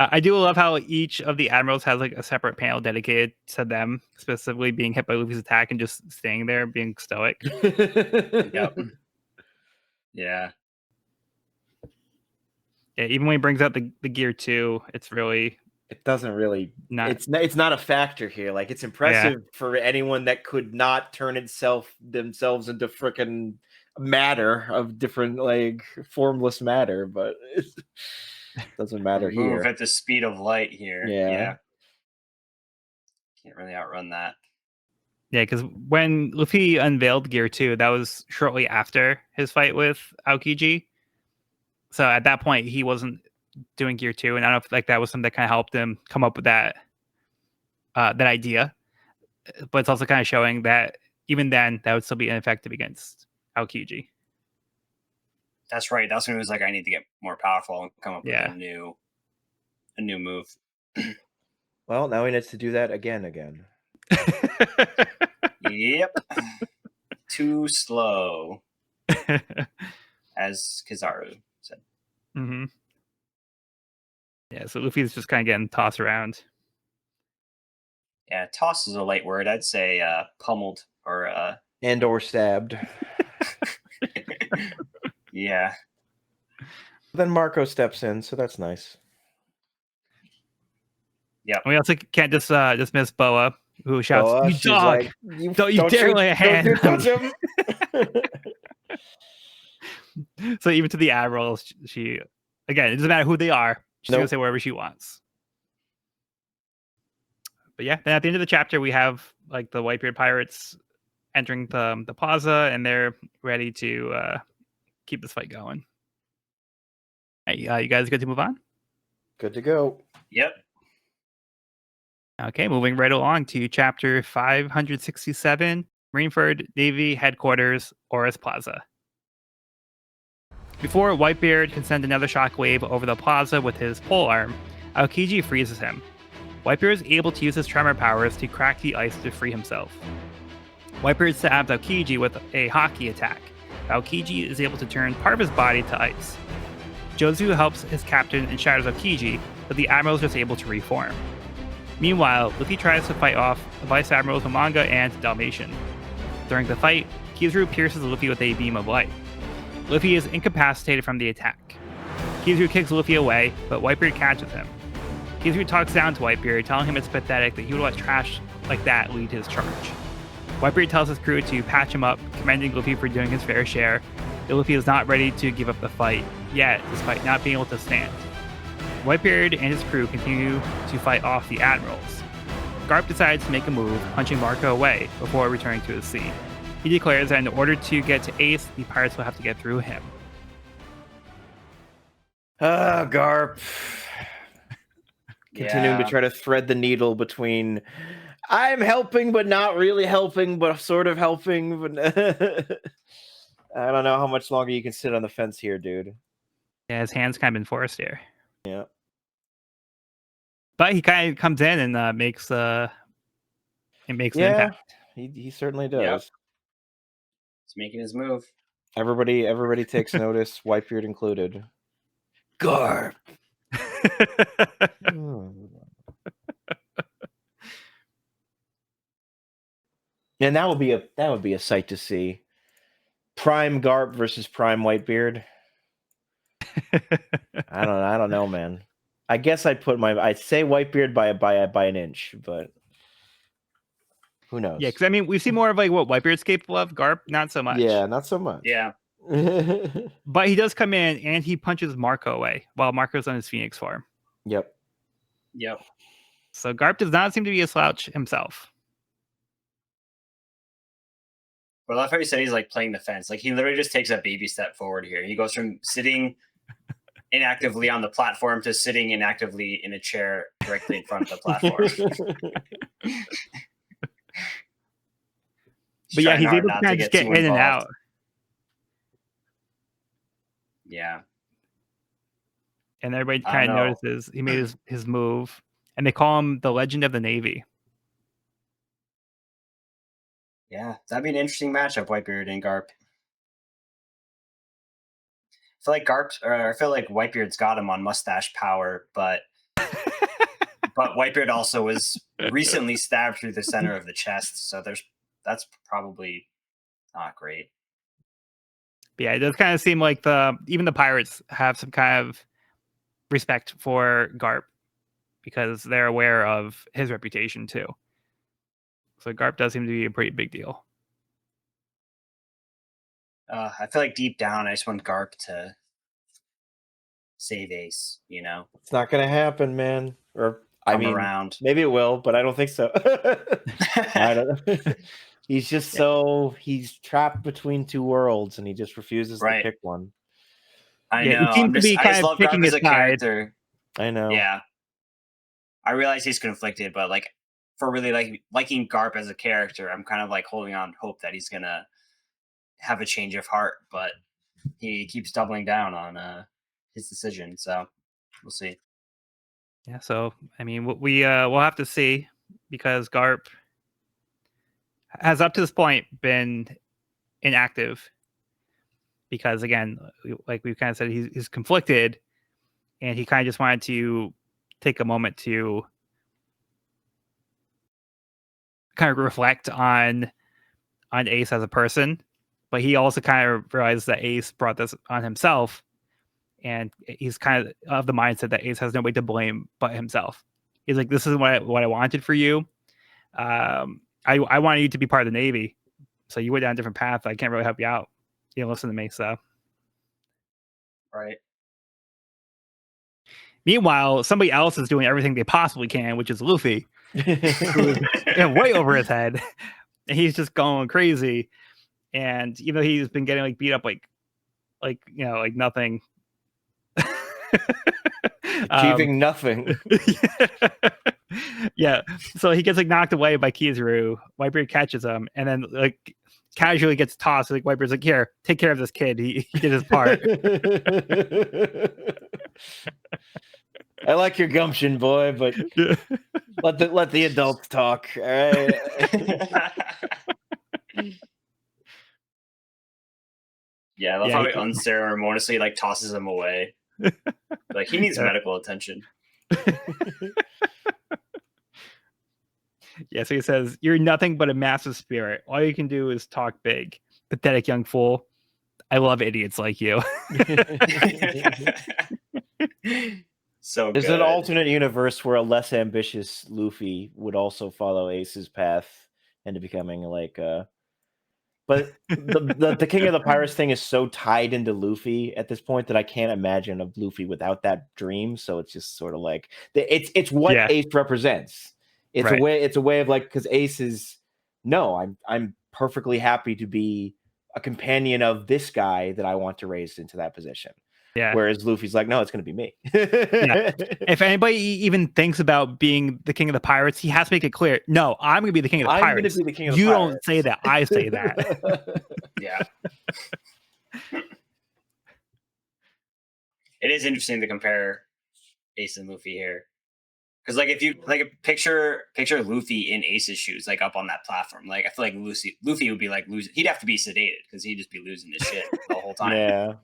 A: I do love how each of the admirals has like a separate panel dedicated to them, specifically being hit by Luffy's attack and just staying there, being stoic.
B: Yep. Yeah.
A: Yeah, even when he brings out the gear 2, it's really...
C: It doesn't really...
A: Not,
C: it's not a factor here. Like, it's impressive for anyone that could not turn themselves into frickin' matter of different, like, formless matter, but it doesn't matter here.
B: Move at the speed of light here.
C: Yeah.
B: Can't really outrun that.
A: Yeah, because when Luffy unveiled Gear 2, that was shortly after his fight with Aokiji. So at that point, he wasn't doing Gear 2, and I don't know if like that was something that kind of helped him come up with that idea. But it's also kind of showing that even then, that would still be ineffective against Aokiji.
B: That's right. That's when he was like, I need to get more powerful and come up with
A: Yeah.
B: a new move.
C: Well, now he needs to do that again.
B: Yep. Too slow, as Kizaru said.
A: Mm-hmm. Yeah, so Luffy's just kind of getting tossed around.
B: Yeah, toss is a light word. I'd say pummeled or
C: stabbed.
B: Yeah.
C: Then Marco steps in, so that's nice.
B: Yep.
A: We also can't just dismiss Boa, who shouts,
C: Boa,
A: "You
C: she's
A: dog!
C: like,
A: Don't you dare lay a hand
C: Don't
A: on
C: you
A: me."
C: touch him!
A: So even to the admiral, she again, it doesn't matter who they are. She's gonna say whatever she wants. But yeah, then at the end of the chapter, we have like the Whitebeard pirates entering the plaza, and they're ready to keep this fight going. Hey, you guys good to move on?
C: Good to go.
B: Yep.
A: Okay, moving right along to chapter 567, Marineford Navy Headquarters, Oris Plaza. Before Whitebeard can send another shockwave over the plaza with his pole arm, Aokiji freezes him. Whitebeard is able to use his tremor powers to crack the ice to free himself. Whitebeard stabs Aokiji with a hockey attack. Aokiji is able to turn part of his body to ice. Jozu helps his captain and shatters Aokiji, but the admiral is just able to reform. Meanwhile, Luffy tries to fight off the Vice Admirals Umanga and Dalmatian. During the fight, Kizaru pierces Luffy with a beam of light. Luffy is incapacitated from the attack. Kizaru kicks Luffy away, but Whitebeard catches him. Kizaru talks down to Whitebeard, telling him it's pathetic that he would let trash like that lead his charge. Whitebeard tells his crew to patch him up, commending Luffy for doing his fair share. But Luffy is not ready to give up the fight yet, despite not being able to stand. Whitebeard and his crew continue to fight off the admirals. Garp decides to make a move, punching Marco away before returning to his seat. He declares that in order to get to Ace, the pirates will have to get through him.
C: Garp. Continuing to try to thread the needle between I'm helping, but not really helping, but sort of helping. But I don't know how much longer you can sit on the fence here, dude.
A: Yeah, his hands kind of been forced here.
C: Yeah.
A: But he kind of comes in and makes an impact.
C: He certainly does.
B: Yep. He's making his move.
C: Everybody takes notice, Whitebeard included. Garp. And that would be a sight to see. Prime Garp versus Prime Whitebeard. I don't know, man. I guess I'd say Whitebeard by an inch, but who knows?
A: Yeah, because I mean, we see more of like what Whitebeard's capable of. Garp, not so much.
C: Yeah, not so much.
B: Yeah.
A: But he does come in and he punches Marco away while Marco's on his Phoenix form.
C: Yep.
A: So Garp does not seem to be a slouch himself.
B: Well, I love how he said he's like playing the fence. Like he literally just takes a baby step forward here. He goes from sitting inactively on the platform to sitting inactively in a chair directly in front of the platform.
A: But yeah, he's able to kind of just get in and out.
B: Yeah.
A: And everybody kind of notices he made his move. And they call him the Legend of the Navy.
B: Yeah, that'd be an interesting matchup, Whitebeard and Garp. I feel like Whitebeard's got him on mustache power, but Whitebeard also was recently stabbed through the center of the chest, so that's probably not great.
A: But yeah, it does kind of seem like even the pirates have some kind of respect for Garp because they're aware of his reputation too. So Garp does seem to be a pretty big deal.
B: I feel like deep down, I just want Garp to save Ace. You know,
C: it's not gonna happen, man. Or I
B: come
C: mean,
B: around.
C: maybe it will, but I don't think so. I don't know. He's just he's trapped between two worlds and he just refuses to pick one.
B: I
A: Yeah,
B: know.
A: he seems to be
B: I
A: kind
B: just
A: of
B: love
A: picking
B: Garp as
A: his
B: a
A: side.
B: character.
C: I know.
B: Yeah. I realize he's conflicted, but like for really liking Garp as a character, I'm kind of like holding on hope that he's gonna have a change of heart, but he keeps doubling down on his decision. So we'll see.
A: Yeah, so I mean, we'll have to see, because Garp has up to this point been inactive, because again, like we've kind of said, he's conflicted, and he kind of just wanted to take a moment to kind of reflect on Ace as a person, but he also kind of realized that Ace brought this on himself, and he's kind of the mindset that Ace has nobody to blame but himself. He's like, this is what I wanted for you. I wanted you to be part of the Navy, so you went down a different path. I can't really help you out. You don't listen to me, so.
B: Right.
A: Meanwhile, somebody else is doing everything they possibly can, which is Luffy, who's way over his head. And he's just going crazy. And even though he's been getting beat up like nothing.
C: Achieving nothing.
A: Yeah. So he gets knocked away by Kizaru. Whitebeard catches him and then casually gets tossed. Whitebeard's like, here, take care of this kid. He did his part.
C: I like your gumption, boy, but let the adults talk. All right.
B: Yeah, I love how he unceremoniously tosses him away. Like he needs medical attention.
A: Yeah, so he says, you're nothing but a massive spirit. All you can do is talk big. Pathetic young fool. I love idiots like you.
B: So
C: there's an alternate universe where a less ambitious Luffy would also follow Ace's path into becoming but the King of the Pirates thing is so tied into Luffy at this point that I can't imagine a Luffy without that dream. So it's just sort of like it's what Ace represents. It's a way of because Ace is I'm perfectly happy to be a companion of this guy that I want to raise into that position.
A: Yeah.
C: Whereas Luffy's like, no, it's going to be me.
A: Yeah. If anybody even thinks about being the King of the Pirates, he has to make it clear. No, I'm going to be the King of the Pirates.
C: I'm going to be the King of the
A: Pirates.
C: Pirates.
A: Don't say that. I say that.
B: Yeah. It is interesting to compare Ace and Luffy here. Because if you picture Luffy in Ace's shoes, up on that platform, I feel like Luffy would be losing. He'd have to be sedated because he'd just be losing his shit the whole time.
C: Yeah,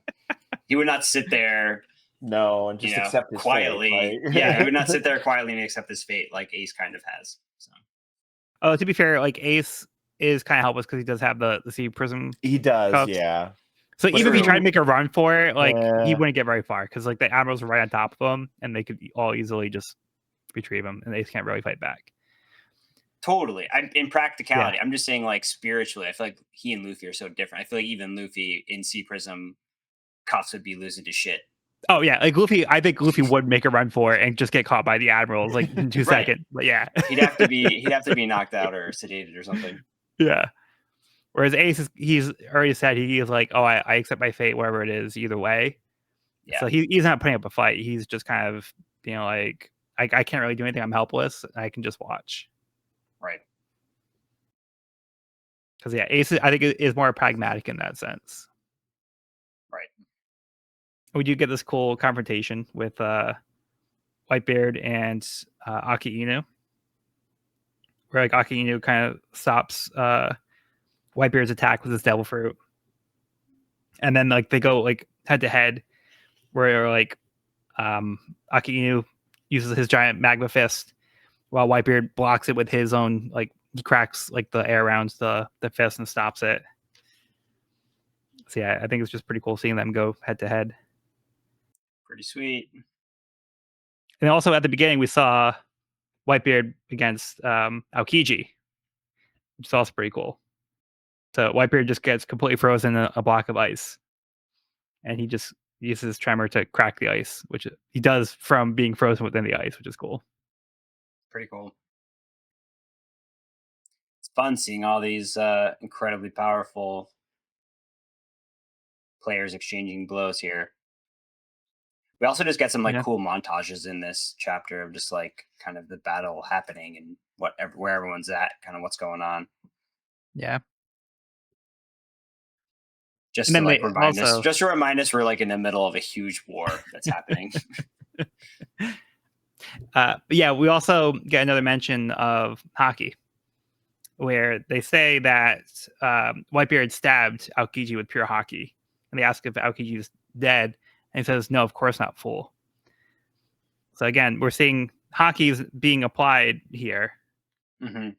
B: he would not sit there.
C: No, and just accept his
B: quietly.
C: Fate,
B: Yeah, he would not sit there quietly and accept his fate like Ace kind of has. So.
A: Oh, to be fair, Ace is kind of helpless because he does have the sea prism.
C: He does, cups. Yeah.
A: So even if he tried to make a run for it, he wouldn't get very far because the admirals are right on top of him, and they could all easily just retrieve him, and Ace can't really fight back.
B: Totally. In practicality, I'm just saying spiritually, I feel like he and Luffy are so different. I feel like even Luffy in Sea Prism cuffs would be losing his shit.
A: Oh yeah, Luffy. I think Luffy would make a run for it and just get caught by the admirals in 2 seconds. But yeah,
B: he'd have to be knocked out or sedated or something.
A: Yeah. Whereas Ace he's already said he's like, oh, I accept my fate, wherever it is, either way. Yeah. So he's not putting up a fight. He's just kind of I can't really do anything. I'm helpless. I can just watch.
B: Right.
A: Because Ace I think is more pragmatic in that sense.
B: Right.
A: We do get this cool confrontation with Whitebeard and Aki Inu, where Aki Inu kind of stops Whitebeard's attack with his devil fruit, and then they go head to head, where Aki Inu uses his giant magma fist while Whitebeard blocks it with his own he cracks the air around the fist and stops it. So yeah, I think it's just pretty cool seeing them go head to head.
B: Pretty sweet.
A: And also at the beginning we saw Whitebeard against Aokiji, which is also pretty cool. So Whitebeard just gets completely frozen in a block of ice, and he just uses his tremor to crack the ice, which he does from being frozen within the ice, which is cool.
B: pretty cool. It's fun seeing all these incredibly powerful players exchanging blows here. We also just get some like
A: Yeah.
B: cool montages in this chapter of just like kind of the battle happening and where everyone's at, kind of what's going on.
A: Yeah.
B: Just
A: And
B: to
A: then
B: like
A: they
B: remind us,
A: also,
B: just to remind us we're like in the middle of a huge war that's happening.
A: but yeah, we also get another mention of hockey, where they say that Whitebeard stabbed Aokiji with pure hockey, and they ask if Aokiji is dead, and he says, "No, of course not, fool." So again, we're seeing hockey is being applied here,
B: Hmm.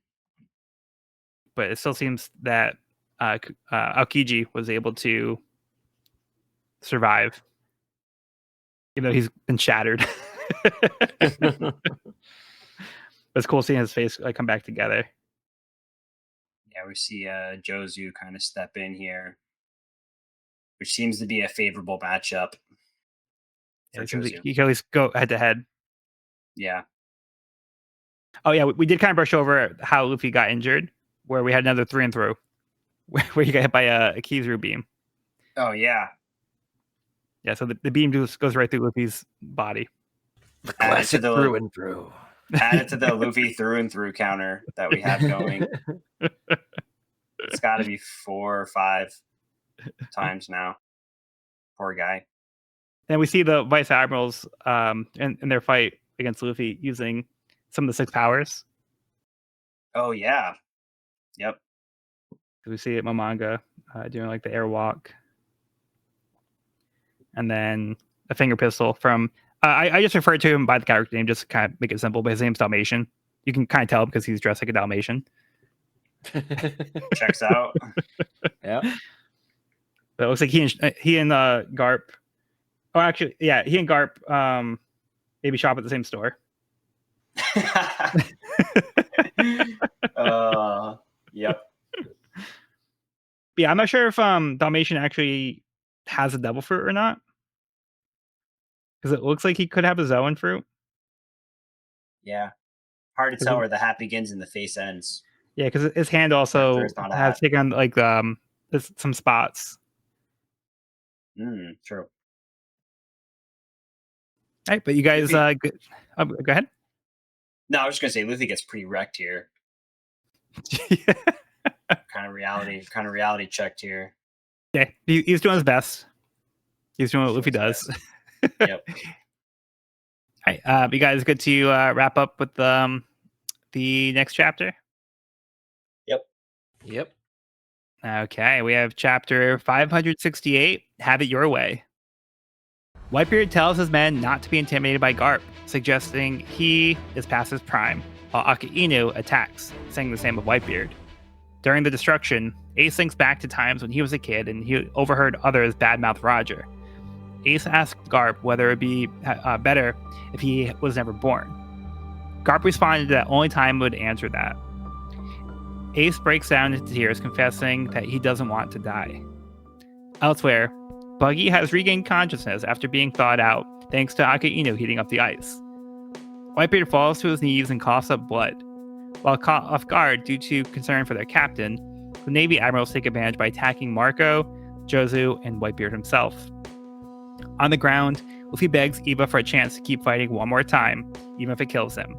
A: but it still seems that Aokiji was able to survive, even though he's been shattered. It's cool seeing his face like come back together.
B: Yeah, we see Jozu kind of step in here, which seems to be a favorable matchup
A: Yeah,
B: for
A: it seems like
B: Jozu.
A: he can at least go head to head.
B: Yeah.
A: Oh yeah, we did kind of brush over how Luffy got injured, where we had another through and through, where he got hit by a Kizaru beam.
B: Oh yeah.
A: Yeah, so the beam just goes right through Luffy's body.
C: The
B: Added to
C: classic
B: the
C: through and through.
B: added to the Luffy through and through counter that we have going. It's got to be 4 or 5 times now. Poor guy.
A: And we see the Vice Admirals in their fight against Luffy using some of the 6 powers.
B: Oh yeah. Yep.
A: We see it Momonga doing like the airwalk, and then a finger pistol from. I just referred to him by the character name just to kind of make it simple, but his name's Dalmatian. You can kind of tell because he's dressed like a Dalmatian.
B: Checks out.
C: Yeah.
A: But it looks like he and Garp. Oh, actually, yeah, he and Garp maybe shop at the same store.
B: Yep.
A: Yeah, I'm not sure if Dalmatian actually has a devil fruit or not, because it looks like he could have a Zoan fruit.
B: Yeah. Hard to tell where the hat begins and the face ends.
A: Yeah, because his hand also
B: There's not a
A: has
B: hat.
A: taken on like some spots.
B: True.
A: All right, but you guys, go ahead.
B: No, I was just gonna say Luffy gets pretty wrecked here. kind of reality checked here.
A: Yeah, he's doing his best. He's doing what Luffy does.
B: Yep.
A: All right, you guys good to wrap up with the next chapter?
C: Yep.
A: Okay, we have chapter 568, Have It Your Way. Whitebeard tells his men not to be intimidated by Garp, suggesting he is past his prime, while Akainu attacks, saying the same of Whitebeard. During the destruction, Ace thinks back to times when he was a kid and he overheard others badmouth Roger. Ace asked Garp whether it would be better if he was never born. Garp responded that only time would answer that. Ace breaks down into tears, confessing that he doesn't want to die. Elsewhere, Buggy has regained consciousness after being thawed out thanks to Akainu heating up the ice. Whitebeard falls to his knees and coughs up blood. While caught off guard due to concern for their captain, the Navy admirals take advantage by attacking Marco, Jozu, and Whitebeard himself. On the ground, Luffy begs Eva for a chance to keep fighting one more time, even if it kills him.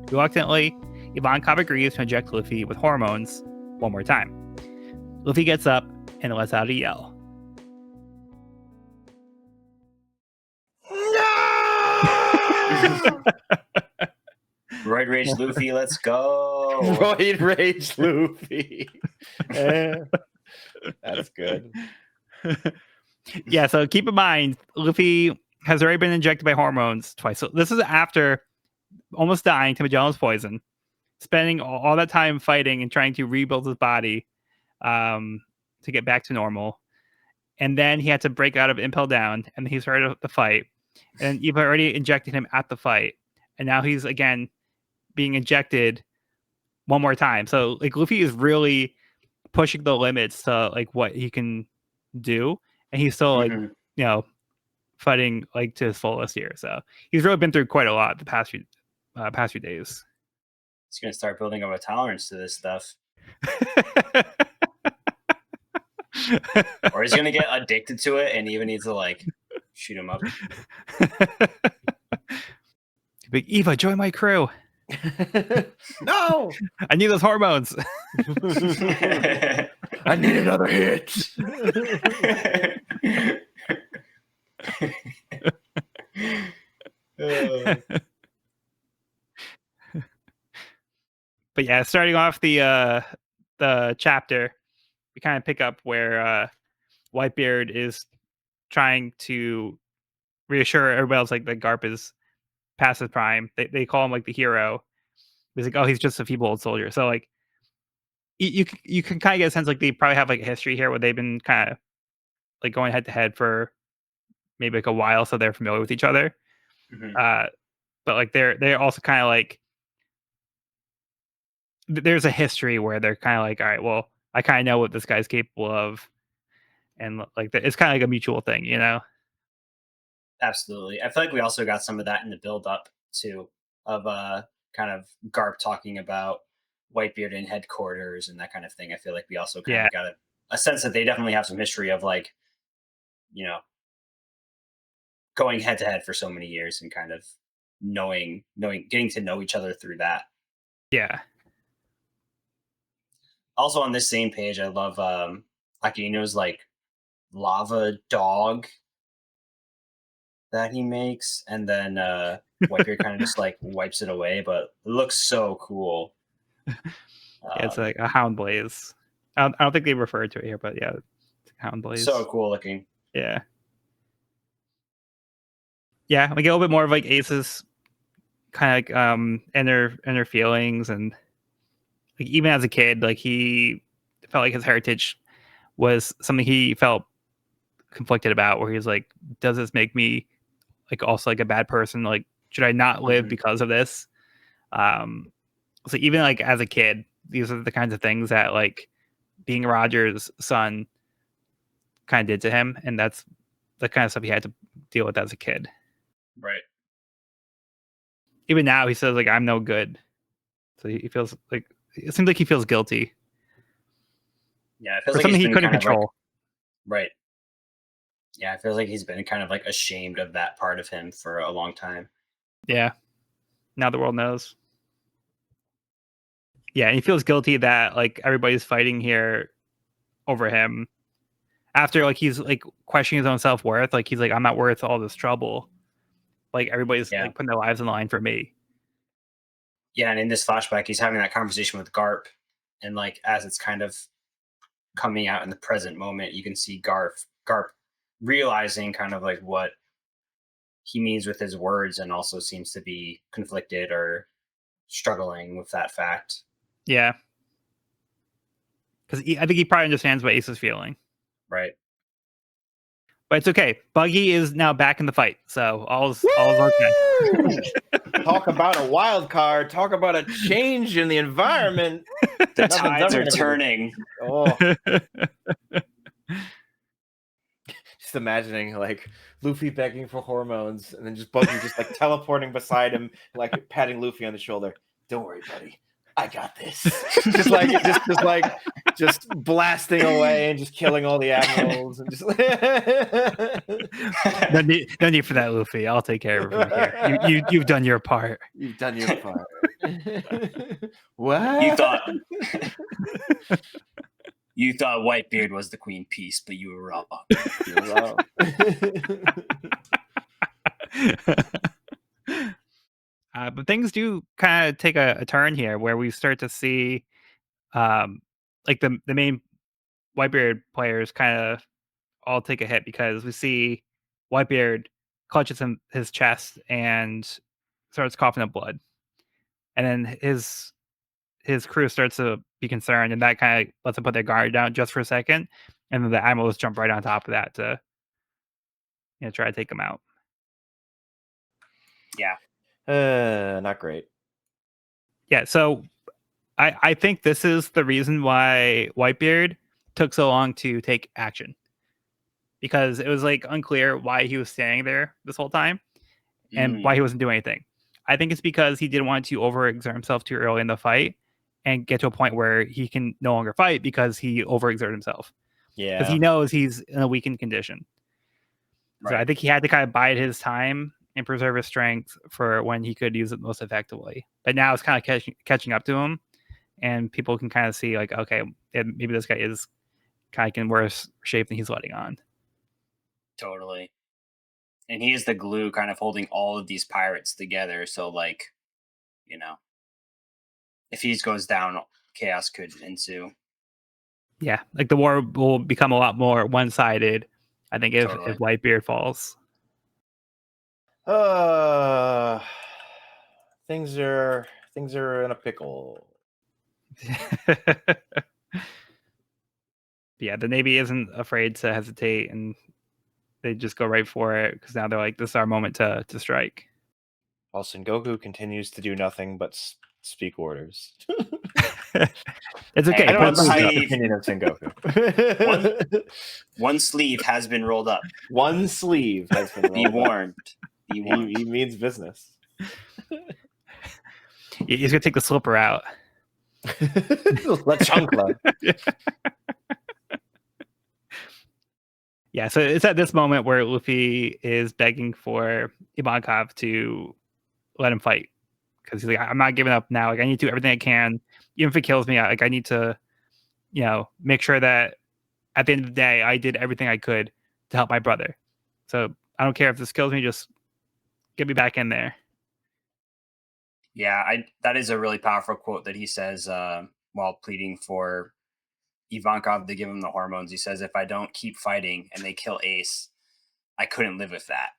A: Reluctantly, Ivankov agrees to inject Luffy with hormones one more time. Luffy gets up and lets out a yell.
B: Roid Rage Luffy, let's go.
C: Roid Rage Luffy. That's good.
A: Yeah, so keep in mind, Luffy has already been injected by hormones twice. So this is after almost dying to Magellan's poison, spending all that time fighting and trying to rebuild his body to get back to normal. And then he had to break out of Impel Down, and he started the fight. And you've already injected him at the fight. And now he's, again, being injected one more time. So, like, Luffy is really pushing the limits to, like, what he can do. And he's still, like, fighting, like, to his fullest here. So, he's really been through quite a lot the past few days.
B: He's gonna start building up a tolerance to this stuff, or he's gonna get addicted to it and even needs to like shoot him up.
A: Big Eva, join my crew.
C: No,
A: I need those hormones.
C: I need another hit.
A: But yeah, starting off the chapter, we kind of pick up where Whitebeard is trying to reassure everybody else like that Garp is past his prime. They call him like the hero. He's like, oh, he's just a feeble old soldier. So like you can kind of get a sense like they probably have like a history here where they've been kind of like going head to head for maybe like a while, so they're familiar with each other.
B: Mhm.
A: But like they're also kind of like there's a history where they're kind of like, all right, well, I kind of know what this guy's capable of, and like it's kind of like a mutual thing, you know?
B: Absolutely. I feel like we also got some of that in the build up too, of kind of Garp talking about Whitebeard in headquarters and that kind of thing. I feel like we also kind
A: Yeah,
B: of got a sense that they definitely have some history of like, you know, going head to head for so many years and kind of getting to know each other through that.
A: yeah,
B: Also on this same page, I love Akino's like lava dog that he makes, and then Whitebeard kind of just like wipes it away, but it looks so cool.
A: yeah. It's like a hound blaze. I don't think they referred to it here, but yeah, it's a hound blaze.
B: So cool looking.
A: Yeah, yeah. We get a little bit more of like Ace's kind of like inner feelings, and like even as a kid, like he felt like his heritage was something he felt conflicted about, where he's like, does this make me like also like a bad person? Like, should I not live
B: Mhm.
A: because of this? So even like as a kid, these are the kinds of things that like being Roger's son kind of did to him, and that's the kind of stuff he had to deal with as a kid.
B: Right.
A: Even now, he says like, I'm no good. So he feels like it seems like he feels guilty
B: Yeah, it feels
A: for
B: like
A: something
B: he's
A: he
B: been
A: couldn't
B: kind of like
A: control.
B: right. Yeah, it feels like he's been kind of like ashamed of that part of him for a long time.
A: Yeah. Now the world knows. Yeah, and he feels guilty that like everybody's fighting here over him after like he's like questioning his own self-worth. Like he's like, I'm not worth all this trouble. Like everybody's
B: Yeah.
A: like putting their lives on the line for me.
B: Yeah, and in this flashback, he's having that conversation with Garp, and like as it's kind of coming out in the present moment, you can see Garp realizing kind of like what he means with his words, and also seems to be conflicted or struggling with that fact.
A: Yeah. Because I think he probably understands what Ace is feeling.
B: Right.
A: But it's okay. Buggy is now back in the fight. So all's okay.
C: Talk about a wild card. Talk about a change in the environment.
B: The
C: Nothing's
B: tides
C: ever
B: are
C: gonna be-
B: turning.
C: Oh, just imagining like Luffy begging for hormones, and then just Buggy just like teleporting beside him, like patting Luffy on the shoulder. Don't worry, buddy. I got this. just blasting away and just killing all the admirals and just
A: No need for that, Luffy. I'll take care of it from here. You've done your part.
C: You've done your part. What?
B: You thought Whitebeard was the Queen Peace, but you were wrong.
C: You were wrong.
A: But things do kind of take a turn here where we start to see like the main Whitebeard players kind of all take a hit because we see Whitebeard clutches his chest and starts coughing up blood. And then his crew starts to be concerned, and that kind of lets them put their guard down just for a second. And then the admirals jump right on top of that to try to take him out.
B: Yeah.
C: Not great.
A: Yeah, so I think this is the reason why Whitebeard took so long to take action. Because it was like unclear why he was standing there this whole time and why he wasn't doing anything. I think it's because he didn't want to overexert himself too early in the fight and get to a point where he can no longer fight because he overexerted himself.
C: Yeah.
A: Because he knows he's in a weakened condition. So I think he had to kind of bide his time and preserve his strength for when he could use it most effectively. But now it's kind of catching up to him, and people can kind of see like, okay, maybe this guy is kind of in worse shape than he's letting on.
B: Totally. And he is the glue kind of holding all of these pirates together. So, like, you know, if he goes down, chaos could ensue.
A: Yeah, like the war will become a lot more one-sided, I think, if Whitebeard falls.
C: Things are in a pickle.
A: Yeah, the Navy isn't afraid to hesitate, and they just go right for it because now they're like, this is our moment to strike.
C: While Sengoku continues to do nothing but speak orders.
A: It's okay.
C: I don't have the opinion of Sengoku.
B: One sleeve has been rolled up.
C: One sleeve has been rolled
B: Be warned. Be warned.
C: He means business.
A: He's gonna take the slipper out.
C: La chancla.
A: Yeah, so it's at this moment where Luffy is begging for Ivankov to let him fight. Because he's like, I'm not giving up now. Like, I need to do everything I can. Even if it kills me, like, I need to, make sure that at the end of the day, I did everything I could to help my brother. So I don't care if this kills me, just get me back in there.
B: Yeah, that is a really powerful quote that he says while pleading for Ivankov to give him the hormones. He says, if I don't keep fighting and they kill Ace, I couldn't live with that.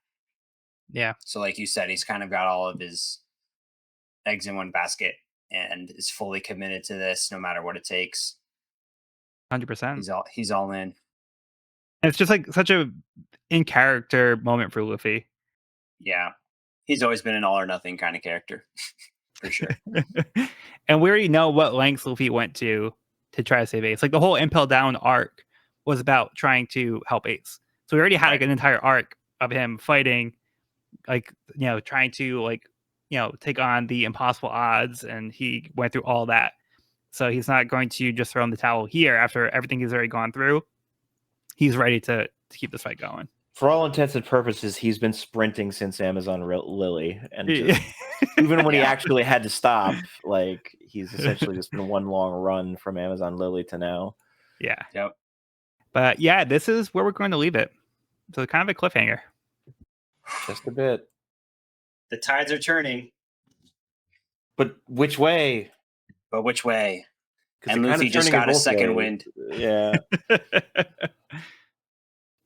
A: Yeah.
B: So like you said, he's kind of got all of his eggs in one basket and is fully committed to this no matter what it takes.
A: 100%.
B: He's all in.
A: And it's just like such a in character moment for Luffy.
B: Yeah. He's always been an all or nothing kind of character. For sure.
A: And we already know what lengths Luffy went to try to save Ace. Like the whole Impel Down arc was about trying to help Ace. So we already had like an entire arc of him fighting, like, trying to take on the impossible odds, and he went through all that. So he's not going to just throw in the towel here after everything he's already gone through. He's ready to keep this fight going.
C: For all intents and purposes, he's been sprinting since Amazon Lily, and just, even when he actually had to stop, like he's essentially just been one long run from Amazon Lily to now.
A: Yeah.
B: Yep.
A: But yeah, this is where we're going to leave it. So kind of a cliffhanger.
C: Just a bit.
B: The tides are turning.
C: But which way?
B: But which way? And Luffy just got a second wind.
C: Yeah.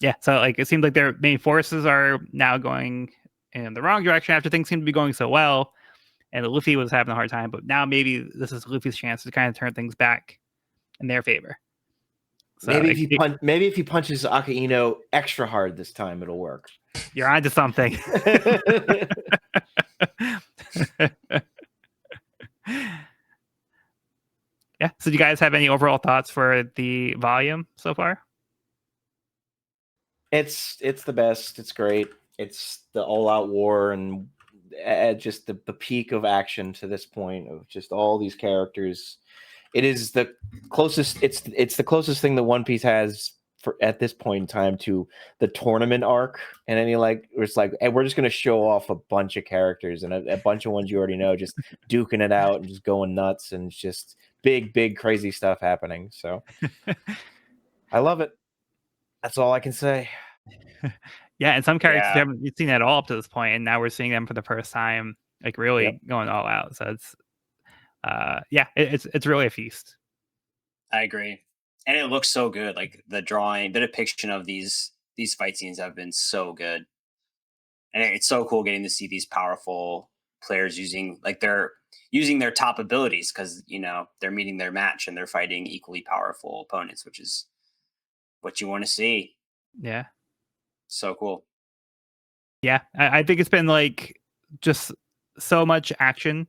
A: Yeah, so like it seems like their main forces are now going in the wrong direction after things seem to be going so well. And Luffy was having a hard time, but now maybe this is Luffy's chance to kind of turn things back in their favor. So
C: maybe if he punches Akaino extra hard this time, it'll work.
A: You're onto something. Yeah. So do you guys have any overall thoughts for the volume so far?
C: It's the best. It's great. It's the all-out war and just the peak of action to this point of just all these characters. It is the closest. It's the closest thing that One Piece has for at this point in time to the tournament arc. And any it's like, hey, we're just going to show off a bunch of characters and a bunch of ones you already know, just duking it out and just going nuts, and it's just big crazy stuff happening. So I love it. That's all I can say.
A: Yeah, and some characters we haven't seen at all up to this point, and now we're seeing them for the first time, like really going all out. So it's it's really a feast.
B: I agree. And it looks so good. Like the depiction of these fight scenes have been so good. And it's so cool getting to see these powerful players using their top abilities, because they're meeting their match and they're fighting equally powerful opponents, which is what you want to see.
A: Yeah.
B: So cool.
A: Yeah. I think it's been like just so much action,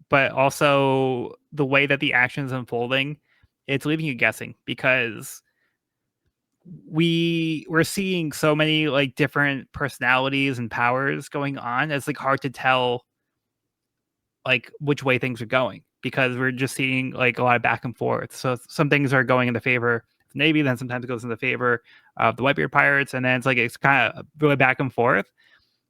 A: but also the way that the action is unfolding, it's leaving you guessing, because we're seeing so many like different personalities and powers going on. It's like hard to tell like which way things are going, because we're just seeing like a lot of back and forth. So some things are going in the favor of the Navy, then sometimes it goes in the favor of the Whitebeard pirates, and then it's kind of really back and forth.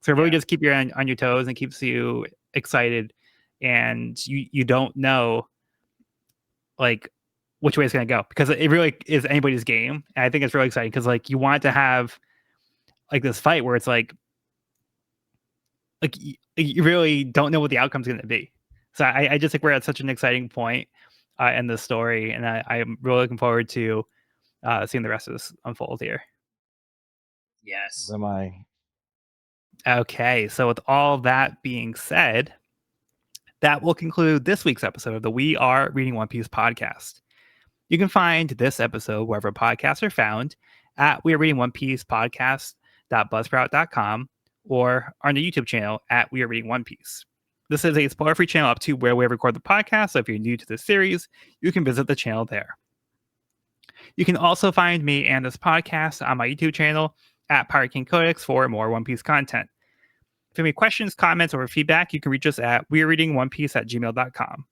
A: So it really just keep you on your toes and keeps you excited, and you don't know like which way it's going to go, because it really is anybody's game. And I think it's really exciting because like you want to have like this fight where it's like you really don't know what the outcome's going to be. So I just think we're at such an exciting point in the story, and I'm really looking forward to seeing the rest of this unfold here.
B: Yes.
C: Am I?
A: Okay, so with all that being said, that will conclude this week's episode of the We Are Reading One Piece podcast. You can find this episode wherever podcasts are found at We Are Reading One Piece podcast.buzzsprout.com or on the YouTube channel at We Are Reading One Piece. This is a spoiler-free channel up to where we record the podcast, so if you're new to this series, you can visit the channel there. You can also find me and this podcast on my YouTube channel at Pirate King Codex for more One Piece content. If you have any questions, comments, or feedback, you can reach us at wearereadingonepiece@gmail.com.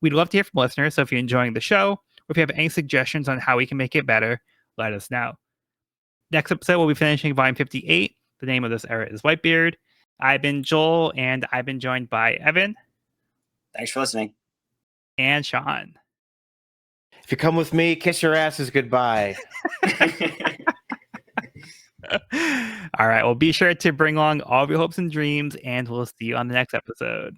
A: We'd love to hear from listeners, so if you're enjoying the show, or if you have any suggestions on how we can make it better, let us know. Next episode, we'll be finishing Volume 58. The name of this era is Whitebeard. I've been Joel, and I've been joined by Evan.
B: Thanks for listening.
A: And Sean.
C: If you come with me, kiss your asses goodbye.
A: All right, well, be sure to bring along all of your hopes and dreams, and we'll see you on the next episode.